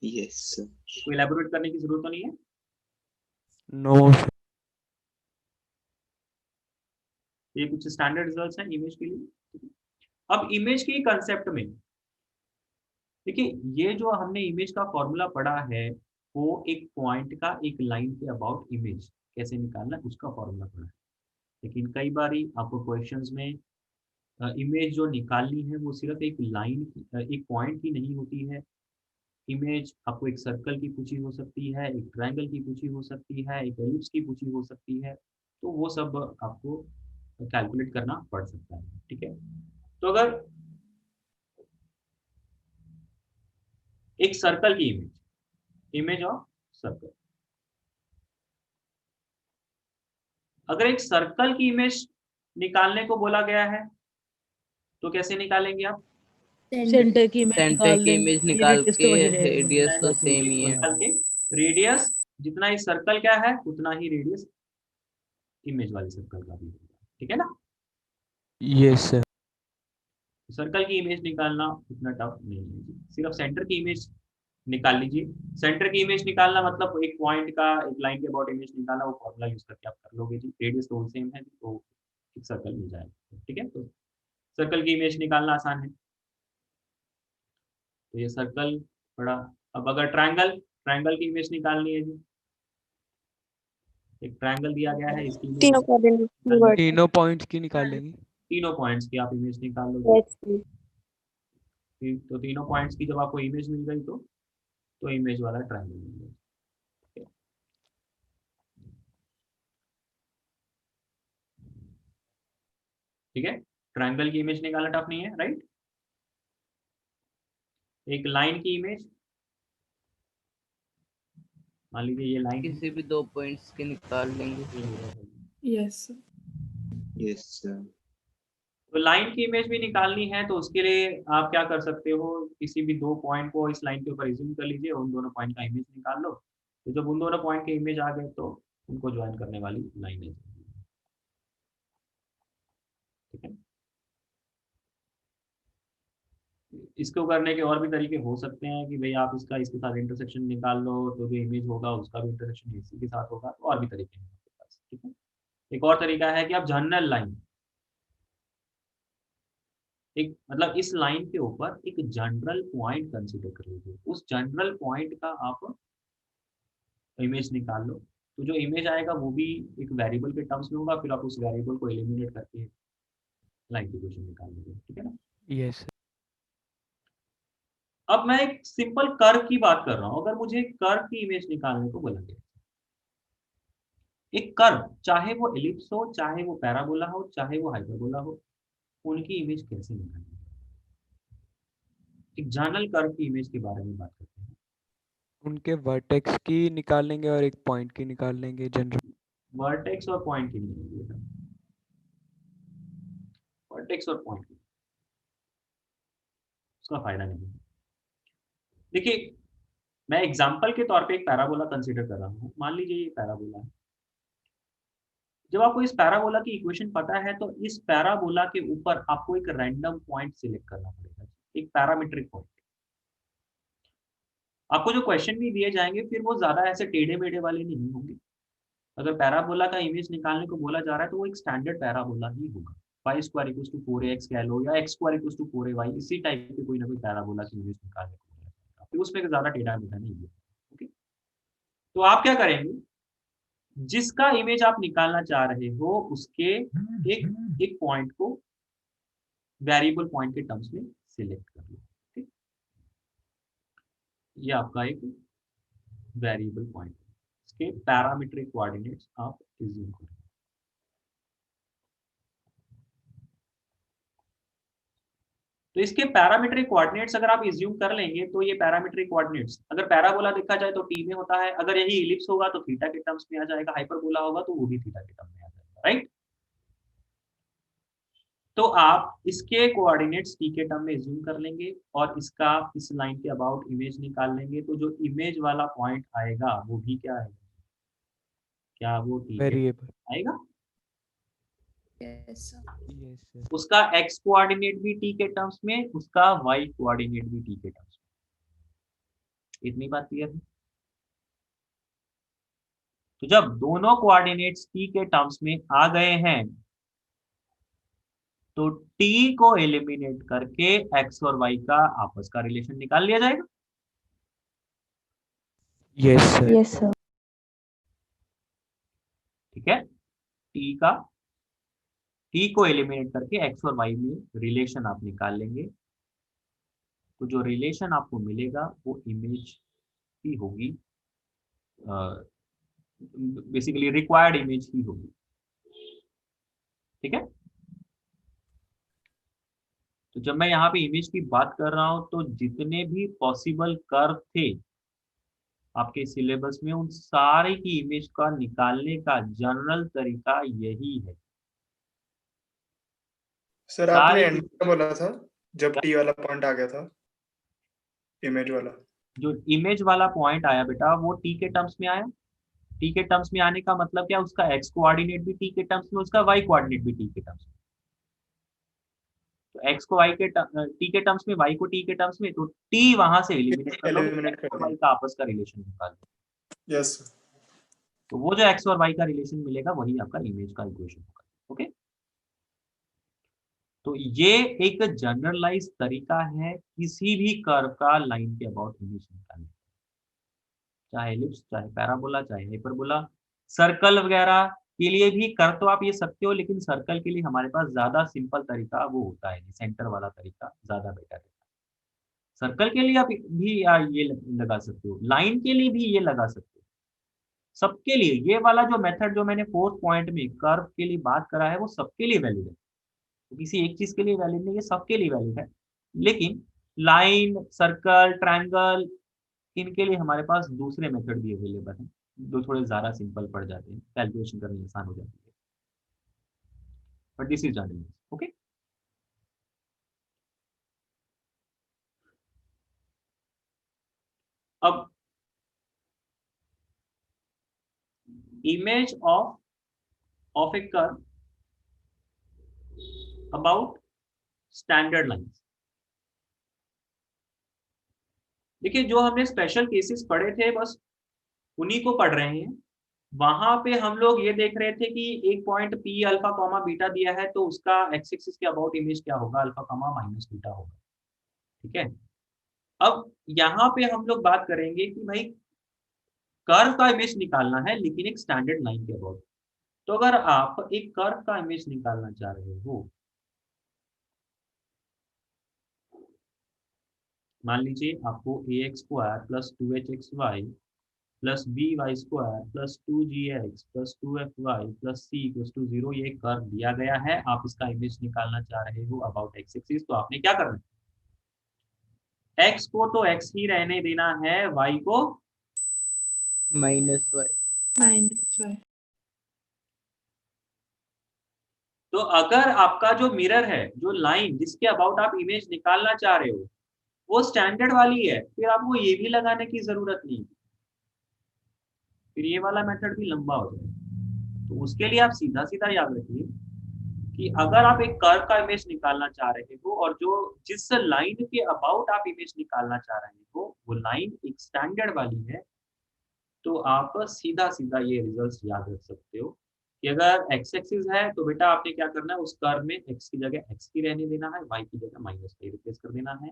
यस सर। कोई इलैबोरेट करने की जरूरत तो नहीं है। No sir. ये कुछ स्टैंडर्ड रिजल्ट्स हैं इमेज के लिए। अब इमेज के कंसेप्ट में देखिए, ये जो हमने इमेज का फॉर्मूला पढ़ा है वो एक पॉइंट का एक लाइन के अबाउट इमेज कैसे निकालना है उसका फॉर्मूला पढ़ा है, लेकिन कई बारी आपको क्वेश्चंस में इमेज जो निकालनी है वो सिर्फ एक लाइन एक पॉइंट की नहीं होती है। इमेज आपको एक सर्कल की पूछी हो सकती है, एक ट्रायंगल की पूछी हो सकती है, एक एलिप्स की पूछी हो सकती है, तो वो सब आपको कैलकुलेट करना पड़ सकता है। ठीक है, तो अगर एक सर्कल की इमेज ऑफ सर्कल, अगर एक सर्कल की इमेज निकालने को बोला गया है तो कैसे निकालेंगे आप? सेंटर की इमेज सेंटर निकाल की देंगे, इमेज ये निकाल radius तो के वही रहेगा। रेडियस तो सेम ही है। निकाल के रेडियस जितना ही सर्कल क्या है उतना ही रेडियस इमेज वाले सर्कल का भी होगा। ठीक है ना, यस सर। सर्कल की इमेज निकालना उतना टफ नहीं है, सिर्फ सेंटर की इमेज निकाल लीजिए। सेंटर की इमेज निकालना मतलब एक पॉइंट का एक लाइन के अबाउट इमेज निकालना, वो फॉर्मूला यूज करके आप कर लोगे जी। रेडियस तो सेम है तो एक सर्कल मिल जाएगा। ठीक है, तो सर्कल की इमेज निकालना आसान है, तो ये सर्कल बड़ा। अब अगर ट्रायंगल की इमेज निकालनी है जी, एक ट्रायंगल दिया गया है, इसकी इमेज तीनों कोऑर्डिनेट तीनों पॉइंट्स की निकालेंगे। तीनों पॉइंट्स की आप इमेज निकाल लो। तो तीनों पॉइंट्स की जब आपको इमेज मिल गई तो इमेज वाला ट्रायंगल मिल गया। ठीक है, ट्रायंगल की इमेज निकालना टफ नहीं है, राइट। एक लाइन की इमेज, मान लीजिए ये लाइन किसी भी 2 पॉइंट्स के निकाल लेंगे। Yes. Yes sir. तो लाइन की इमेज भी निकालनी है तो उसके लिए आप क्या कर सकते हो, किसी भी 2 पॉइंट को इस लाइन के ऊपर रिज्यूम कर लीजिए, उन दोनों पॉइंट का इमेज निकाल लो। तो जब उन दोनों पॉइंट के इमेज आ गए तो उनको ज्वाइन करने वाली लाइन है। ठीक है, इसको करने के और भी तरीके हो सकते हैं कि भाई आप इसका इसके साथ इंटरसेक्शन निकाल लो, तो जो इमेज होगा उसका भी इंटरसेक्शन इसी के साथ होगा, तो और भी तरीके हैं आपके पास। ठीक है, एक और तरीका है कि आप जनरल लाइन, एक मतलब इस लाइन के ऊपर एक जनरल पॉइंट कंसीडर कर लीजिए, उस जनरल पॉइंट का आप इमेज निकाल लो, तो जो इमेज आएगा वो भी एक वेरिएबल के टर्म्स में होगा, फिर आप उस वेरिएबल को एलिमिनेट करके लाइन की इक्वेशन निकाल लीजिए। ठीक है ना, यस सर। अब मैं एक सिंपल कर्व की बात कर रहा हूं। अगर मुझे कर्व की इमेज निकालने को बोला गया, एक कर्व चाहे वो एलिप्स हो, चाहे वो पैराबोला हो, चाहे वो हाइपरबोला हो, उनकी इमेज कैसे निकालेंगे? एक जनरल कर्व की इमेज के बारे में बात करते हैं। उनके वर्टेक्स की निकाल लेंगे और एक पॉइंट की निकाल लेंगे जनरल। वर्टेक्स और पॉइंट की नहीं है, वर्टेक्स और पॉइंट की। उसका फायदा नहीं है। देखिए, मैं एग्जाम्पल के तौर पे एक पैराबोला कंसीडर कर रहा हूँ। मान लीजिए ये पैराबोला है। जब आपको इस पैराबोला की इक्वेशन पता है तो इस पैराबोला के ऊपर आपको एक रैंडम पॉइंट सिलेक्ट करना पड़ेगा, एक पैरामीट्रिक पॉइंट। आपको जो क्वेश्चन भी दिए जाएंगे फिर वो ज्यादा ऐसे टेढ़े मेढ़े वाले नहीं होंगे। अगर पैराबोला का इमेज निकालने को बोला जा रहा है तो वो एक स्टैंडर्ड पैराबोला ही होगा। y² = 4ax कह लो या x² = 4ay, इसी टाइप के कोई ना कोई पैराबोला की इमेज निकालने को बोला जाएगा, फिर उसमें ज्यादा टेढ़ा मेढ़ा नहीं है। ओके, तो आप क्या करेंगे, जिसका इमेज आप निकालना चाह रहे हो उसके एक पॉइंट को वेरिएबल पॉइंट के टर्म्स में सिलेक्ट कर लो। ठीक, ये आपका एक वेरिएबल पॉइंट, इसके पैरामीट्रिक कोऑर्डिनेट्स आप अज्यूम करें। तो इसके पैरामीट्रिक कोऑर्डिनेट्स अगर आप अज्यूम कर लेंगे तो ये पैरामीट्रिक कोऑर्डिनेट्स, अगर पैराबोला देखा जाए तो टी में होता है, अगर यही इलिप्स होगा तो थीटा के टर्म्स में आ जाएगा, हाइपरबोला होगा तो वो भी थीटा के टर्म में आ जाएगा, राइट। तो आप इसके कोऑर्डिनेट्स टी के टर्म में अज्यूम कर लेंगे और इसका इस लाइन के अबाउट इमेज निकाल लेंगे, तो जो इमेज वाला पॉइंट आएगा वो भी क्या आएगा, क्या वो टी वेरिएबल आएगा? Yes sir. उसका x कोऑर्डिनेट भी t के टर्म्स में, उसका y कोऑर्डिनेट भी t के टर्म्स में। इतनी बात क्लियर है? तो जब दोनों कोऑर्डिनेट्स t के टर्म्स में आ गए हैं तो t को एलिमिनेट करके x और y का आपस का रिलेशन निकाल लिया जाएगा। Yes sir. Yes sir. ठीक है, t को एलिमिनेट करके x और y में रिलेशन आप निकाल लेंगे, तो जो रिलेशन आपको मिलेगा वो इमेज ही होगी, बेसिकली रिक्वायर्ड इमेज ही होगी। ठीक है, तो जब मैं यहाँ पे इमेज की बात कर रहा हूं तो जितने भी पॉसिबल कर्व थे आपके सिलेबस में उन सारे की इमेज का निकालने का जनरल तरीका यही है। सर आपने एंड में बोला था जब टी वाला पॉइंट आ गया था, इमेज वाला, जो इमेज वाला पॉइंट आया बेटा वो टी के टर्म्स में आया। टी के टर्म्स में आने का मतलब क्या, उसका एक्स कोऑर्डिनेट भी टी के टर्म्स में, उसका वाई कोऑर्डिनेट भी टी के टर्म्स में। तो एक्स को वाई के टी के टर्म्स में, वाई को टी के टर्म्स में, तो टी वहां से एलिमिनेट कर लो, वाई का आपस का रिलेशन निकाल लो। यस। तो वो जो एक्स और वाई का रिलेशन मिलेगा वही आपका इमेज का इक्वेशन होगा। ओके, तो ये एक जनरलाइज तरीका है किसी भी कर्व का लाइन के अबाउट इमेज निकालने, चाहे एलिप्स, चाहे पैराबोला, चाहे हाइपरबोला, सर्कल वगैरह के लिए भी कर तो आप ये सकते हो, लेकिन सर्कल के लिए हमारे पास ज्यादा सिंपल तरीका वो होता है, सेंटर वाला तरीका ज्यादा बेटर है। सर्कल के लिए आप भी ये लगा सकते हो, लाइन के लिए भी ये लगा सकते हो, सबके लिए ये वाला जो मेथड जो मैंने 4th पॉइंट में कर्व के लिए बात करा है वो सबके लिए वैलिड है, तो किसी एक चीज के लिए वैलिड नहीं, ये सबके लिए वैलिड है। लेकिन लाइन, सर्कल, ट्रायंगल, इनके लिए हमारे पास दूसरे मेथड भी अवेलेबल हैं जो थोड़े ज़्यादा सिंपल पड़ जाते हैं, कैलकुलेशन करनी आसान हो जाती है, but this is general. Okay, अब image of a curve about standard lines. देखिए, जो हमने स्पेशल केसेस पढ़े थे बस उन्हीं को पढ़ रहे हैं। वहां पे हम लोग ये देख रहे थे कि एक point P alpha comma beta दिया है तो उसका एक्स एक्सिस के अबाउट इमेज क्या होगा, अल्फा कॉमा माइनस बीटा होगा। ठीक है, अब यहाँ पे हम लोग बात करेंगे कि भाई कर्व का इमेज निकालना है लेकिन एक स्टैंडर्ड लाइन के अबाउट। तो अगर आप एक कर्व का इमेज निकालना चाह रहे हो, मान लीजिए आपको ax² + 2hxy + by² + 2gx + 2fy + c = 0 ये कर्व दिया गया है, आप इसका इमेज निकालना चाह रहे हो अबाउट एक्स एक्सिस। तो आपने क्या करना है, x को तो x ही रहने देना है, y को -y। तो अगर आपका जो मिरर है, जो लाइन जिसके अबाउट आप इमेज निकालना चाह रहे हो, वो स्टैंडर्ड वाली है, फिर आपको ये भी लगाने की जरूरत नहीं, फिर ये वाला मेथड भी लंबा हो जाएगा। तो उसके लिए आप सीधा सीधा याद रखिए कि अगर आप एक कर्व का इमेज निकालना चाह रहे हो और जो जिस लाइन के अबाउट आप इमेज निकालना चाह रहे हो वो लाइन एक स्टैंडर्ड वाली है, तो आप सीधा सीधा ये रिजल्ट याद रख सकते हो कि अगर एक्स एक्सिस है तो बेटा आपने क्या करना है, उस कर्व में एक्स की जगह एक्स की रहने देना है, वाई की जगह माइनस की रिप्लेस कर देना है।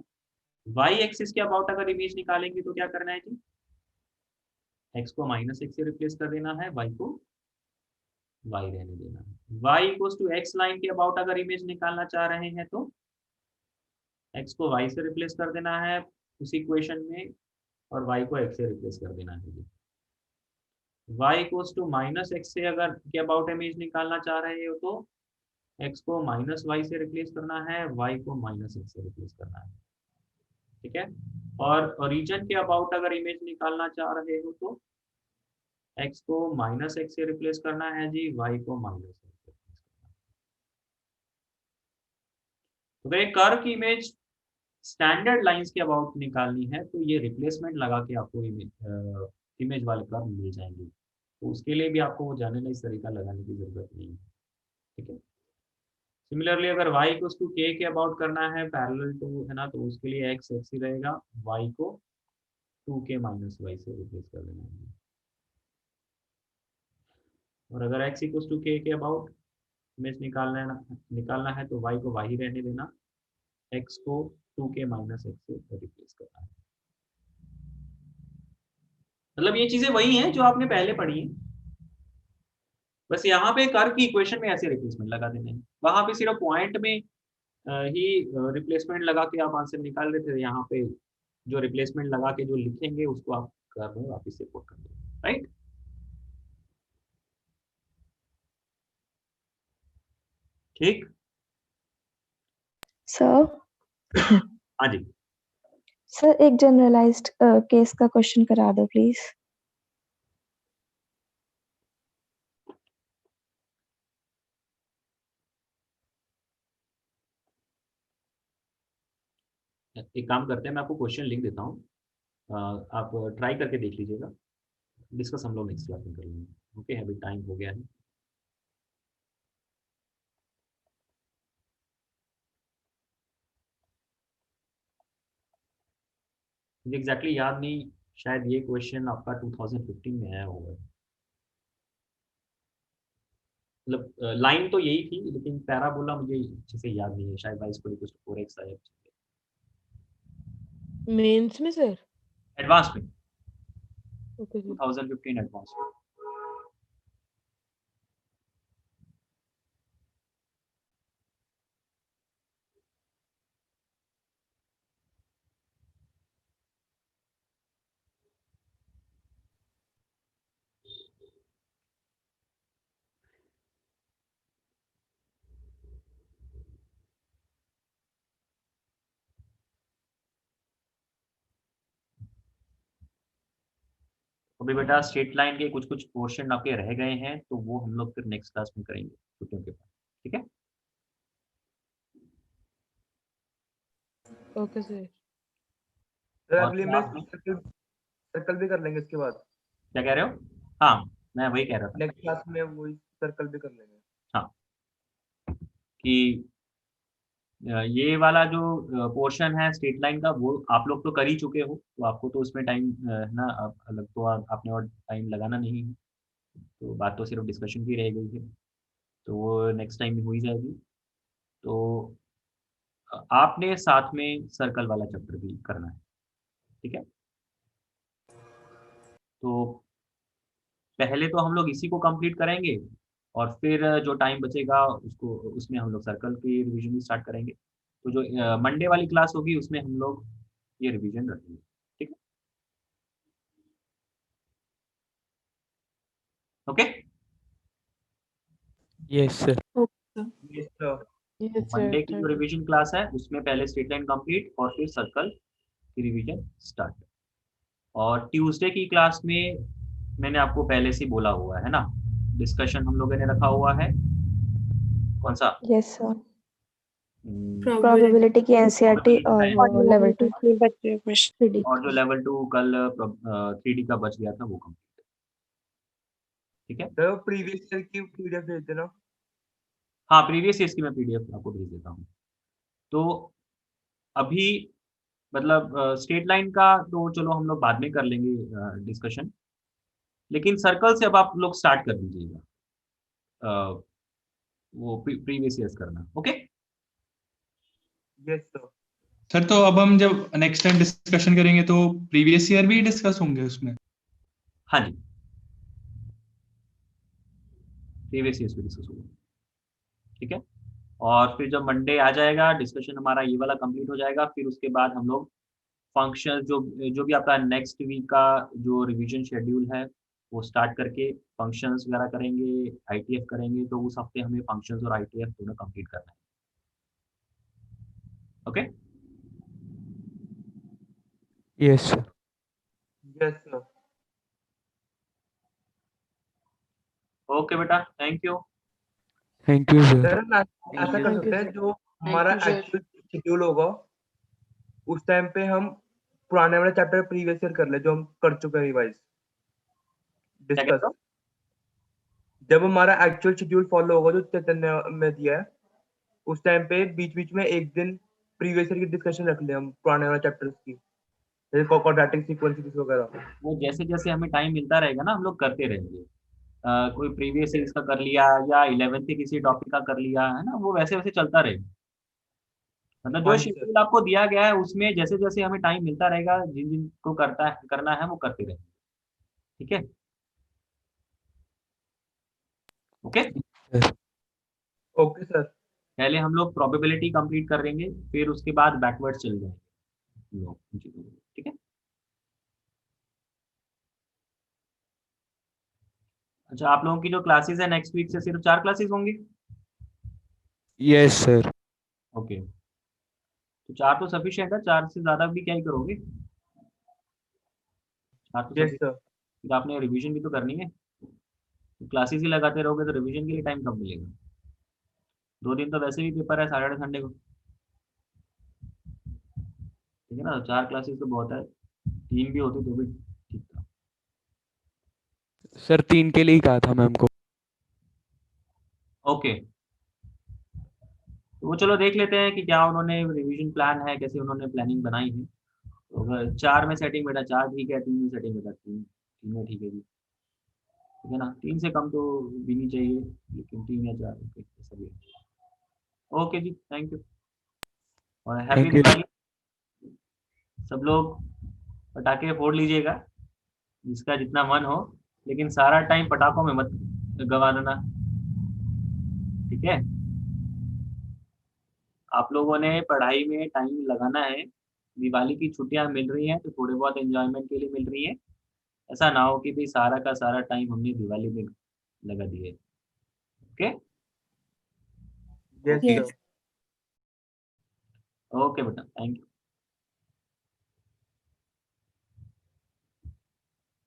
वाई एक्सिस के अबाउट अगर इमेज निकालेंगे तो क्या करना है जी, एक्स को माइनस एक्स से रिप्लेस कर देना है, वाई को वाई रहने देना है। Y equals to x line के अबाउट अगर इमेज निकालना चाह रहे हैं तो एक्स को वाई से रिप्लेस कर देना है उस इक्वेशन में, और वाई को एक्स से रिप्लेस कर देना है। y equals to minus x से अगर के अबाउट इमेज निकालना चाह रहे हो तो x को माइनस वाई से रिप्लेस करना है, y को माइनस एक्स से रिप्लेस करना है, ठीक है। और रीजन के अबाउट अगर इमेज निकालना चाह रहे हो तो x को माइनस एक्स से रिप्लेस करना है जी, y को माइनस एक्स से रिप्लेस करना है। तो अगर एक कर्व की इमेज स्टैंडर्ड लाइंस के अबाउट निकालनी है तो ये रिप्लेसमेंट लगा के आपको इमेज वाले कर्व मिल जाएंगे, तो उसके लिए भी आपको वो जाने इस तरीका लगाने की जरूरत नहीं है, ठीक है। सिमिलरली अगर y इक्वल्स टू k के अबाउट करना है पैरेलल टू, है ना, तो उसके लिए x एक्स ही रहेगा, y को 2k माइनस वाई से रिप्लेस कर देना है। और अगर x इक्वल्स टू k के अबाउट इमेज निकालना है तो y को y ही रहने देना, x को 2k माइनस एक्स से रिप्लेस करना है। मतलब ये चीजें वही हैं जो आपने पहले पढ़ी हैं, बस यहाँ पे कर्व की इक्वेशन में ऐसे रिप्लेसमेंट लगा देने हैं, वहां पे सिर्फ पॉइंट में ही रिप्लेसमेंट लगा के आप आंसर निकाल रहे थे, यहाँ पे जो रिप्लेसमेंट लगा के जो लिखेंगे उसको आप कर्व में वापस से पुट कर देंगे, राइट। ठीक, सर हाँ जी, सर एक जनरलाइज्ड केस का क्वेश्चन करा दो प्लीज। एक काम करते हैं, मैं आपको क्वेश्चन लिख देता हूँ, आप ट्राई करके देख लीजिएगा, डिस्कस हम लोग नेक्स्ट क्लास में कर लेंगे। ओके, अभी टाइम हो गया है। मुझे एग्जैक्टली याद नहीं, शायद ये क्वेश्चन आपका 2015 में आया होगा, मतलब लाइन तो यही थी लेकिन पैराबोला मुझे अच्छे से याद नहीं है, शायद y square equals to 4x आया मेंस में सर? एडवांस में, ओके 2015 एडवांस में। अभी बेटा स्ट्रेट लाइन के कुछ कुछ पोर्शन आपके रह गए हैं, तो वो हम लोग फिर नेक्स्ट क्लास में करेंगे छुट्टियों के बाद, ठीक है। Okay sir. सर और अगली फिर में आप सर्कल भी कर लेंगे इसके बाद, क्या कह रहे हो? हाँ, मैं वही कह रहा था नेक्स्ट क्लास में वही सर्कल भी कर लेंगे। हाँ, कि ये वाला जो पोर्शन है स्ट्रेट लाइन का वो आप लोग तो कर ही चुके हो, तो आपको तो उसमें टाइम है ना, अलग तो आपने और टाइम लगाना नहीं है, तो बात तो सिर्फ डिस्कशन की रह गई है, तो वो नेक्स्ट टाइम हो ही जाएगी। तो आपने साथ में सर्कल वाला चैप्टर भी करना है, ठीक है। तो पहले तो हम लोग इसी को कंप्लीट करेंगे और फिर जो टाइम बचेगा उसको उसमें हम लोग सर्कल की रिवीजन भी स्टार्ट करेंगे। तो जो मंडे वाली क्लास होगी उसमें हम लोग ये रिवीजन रखेंगे, ठीक है। Okay, yes sir. Yes sir. Monday की जो रिवीजन क्लास है उसमें पहले स्ट्रेट लाइन कंप्लीट और फिर सर्कल की रिवीजन स्टार्ट। और ट्यूसडे की क्लास में मैंने आपको पहले से बोला हुआ है ना, डिस्कशन हम लोगों ने रखा हुआ है, कौन सा? Yes sir. प्रोबेबिलिटी की एनसीईआरटी और वो लेवल 2 बच्चे क्वेश्चन 3D और जो लेवल 2 कल 3D का बच गया था वो कंप्लीट है। ठीक है, तो प्रीवियस ईयर की पीडीएफ भेज देना। हाँ प्रीवियस ईयर्स की मैं पीडीएफ आपको भेज देता हूँ। तो अभी मतलब स्ट्रेट लाइन का तो चलो हम लोग बाद में कर लेंगे डिस्कशन, लेकिन सर्कल से अब आप लोग स्टार्ट कर दीजिएगा वो प्रीवियस ईयर्स करना। Okay yes sir. सर तो अब हम जब नेक्स्ट टाइम डिस्कशन करेंगे तो प्रीवियस ईयर भी डिस्कस होंगे उसमें? हाँ जी, प्रीवियस ईयर्स भी डिस्कस होगा। ठीक है, और फिर जब मंडे आ जाएगा डिस्कशन हमारा ये वाला कंप्लीट हो जाएगा, फिर उसके बाद हम लोग फंक्शन जो भी आपका नेक्स्ट वीक का जो रिवीजन शेड्यूल है वो स्टार्ट करके फंक्शंस वगैरह करेंगे, आईटीएफ करेंगे। तो उस हफ्ते हमें फंक्शंस और आईटीएफ दोनों कंप्लीट करना है। Okay yes sir. Yes sir. Okay बेटा, thank you. Thank you sir. Sir हम ऐसा कर सकते हैं, जो हमारा you, sir. एक्चुअल शेड्यूल होगा उस टाइम पे हम पुराने वाले चैप्टर प्रीवियस ईयर कर ले जो हम कर चुके हैं रिवाइज क्या कहते डिस्कस। हो? जब हमारा एक्चुअल शेड्यूल फॉलो होगा जो चैतन्य में दिया है, उस टाइम पे बीच बीच में एक दिन प्रीवियस ईयर की डिस्कशन रख ले हम पुराने वाले चैप्टर्स की, जैसे क्वाड्रेटिक सीक्वेंसेस वगैरह। वो जैसे जैसे हमें टाइम मिलता रहेगा ना हम लोग करते रहेंगे। कोई प्रीवियस ईयर्स का कर लिया या 11th के किसी टॉपिक का कर लिया है ना, वो वैसे वैसे चलता रहेगा। मतलब जो हाँ जी सर। शेड्यूल आपको दिया गया है उसमें जैसे जैसे हमें टाइम मिलता रहेगा, जिन जिन को करना है वो करते रहेंगे। ठीक है, ओके। Okay sir. पहले हम लोग प्रोबेबिलिटी कंप्लीट कर लेंगे, फिर उसके बाद बैकवर्ड चल जाएंगे हम लोग उन चीजों में। ठीक है, अच्छा आप लोगों की जो क्लासेस है नेक्स्ट वीक से सिर्फ 4 क्लासेस होंगी? Yes sir. ओके, तो 4 तो सफिशिएंट है, 4 से ज्यादा भी क्या ही करोगे। 4 तो यस सफिशिएंट। सर। फिर आपने रिवीजन भी तो करनी है, तो क्लासेस ही लगाते रहोगे तो रिवीजन के लिए टाइम कब मिलेगा। 2 दिन तो वैसे भी पेपर है, सैटरडे संडे को। ठीक है ना, 4 क्लासेस तो बहुत है, 3 भी होती तो भी ठीक था। सर 3 के लिए ही कहा था मैम को। ओके, तो वो चलो देख लेते हैं कि क्या उन्होंने रिवीजन प्लान है, कैसे उन्होंने प्लानिंग बनाई है। तो अगर 4 में सेटिंग बेटा 4 ठीक है, 3 में सेटिंग बेटा 3 में ठीक है जी। ठीक है ना, 3 से कम तो भी नहीं चाहिए, लेकिन 3 या 4 ओके ऐसा भी है। ओके जी, थैंक यू और हैप्पी थैंक यू। दिवाली। सब लोग पटाखे फोड़ लीजिएगा जिसका जितना मन हो, लेकिन सारा टाइम पटाखों में मत गवा देना। ठीक है, आप लोगों ने पढ़ाई में टाइम लगाना है। दिवाली की छुट्टियां मिल रही हैं तो थोड़े बहुत एंजॉयमेंट के लिए मिल रही है। ऐसा ना हो कि भाई सारा का सारा टाइम हमने दिवाली में लगा दिए। Okay yes Yes. Sir. Okay बेटा, थैंक यू।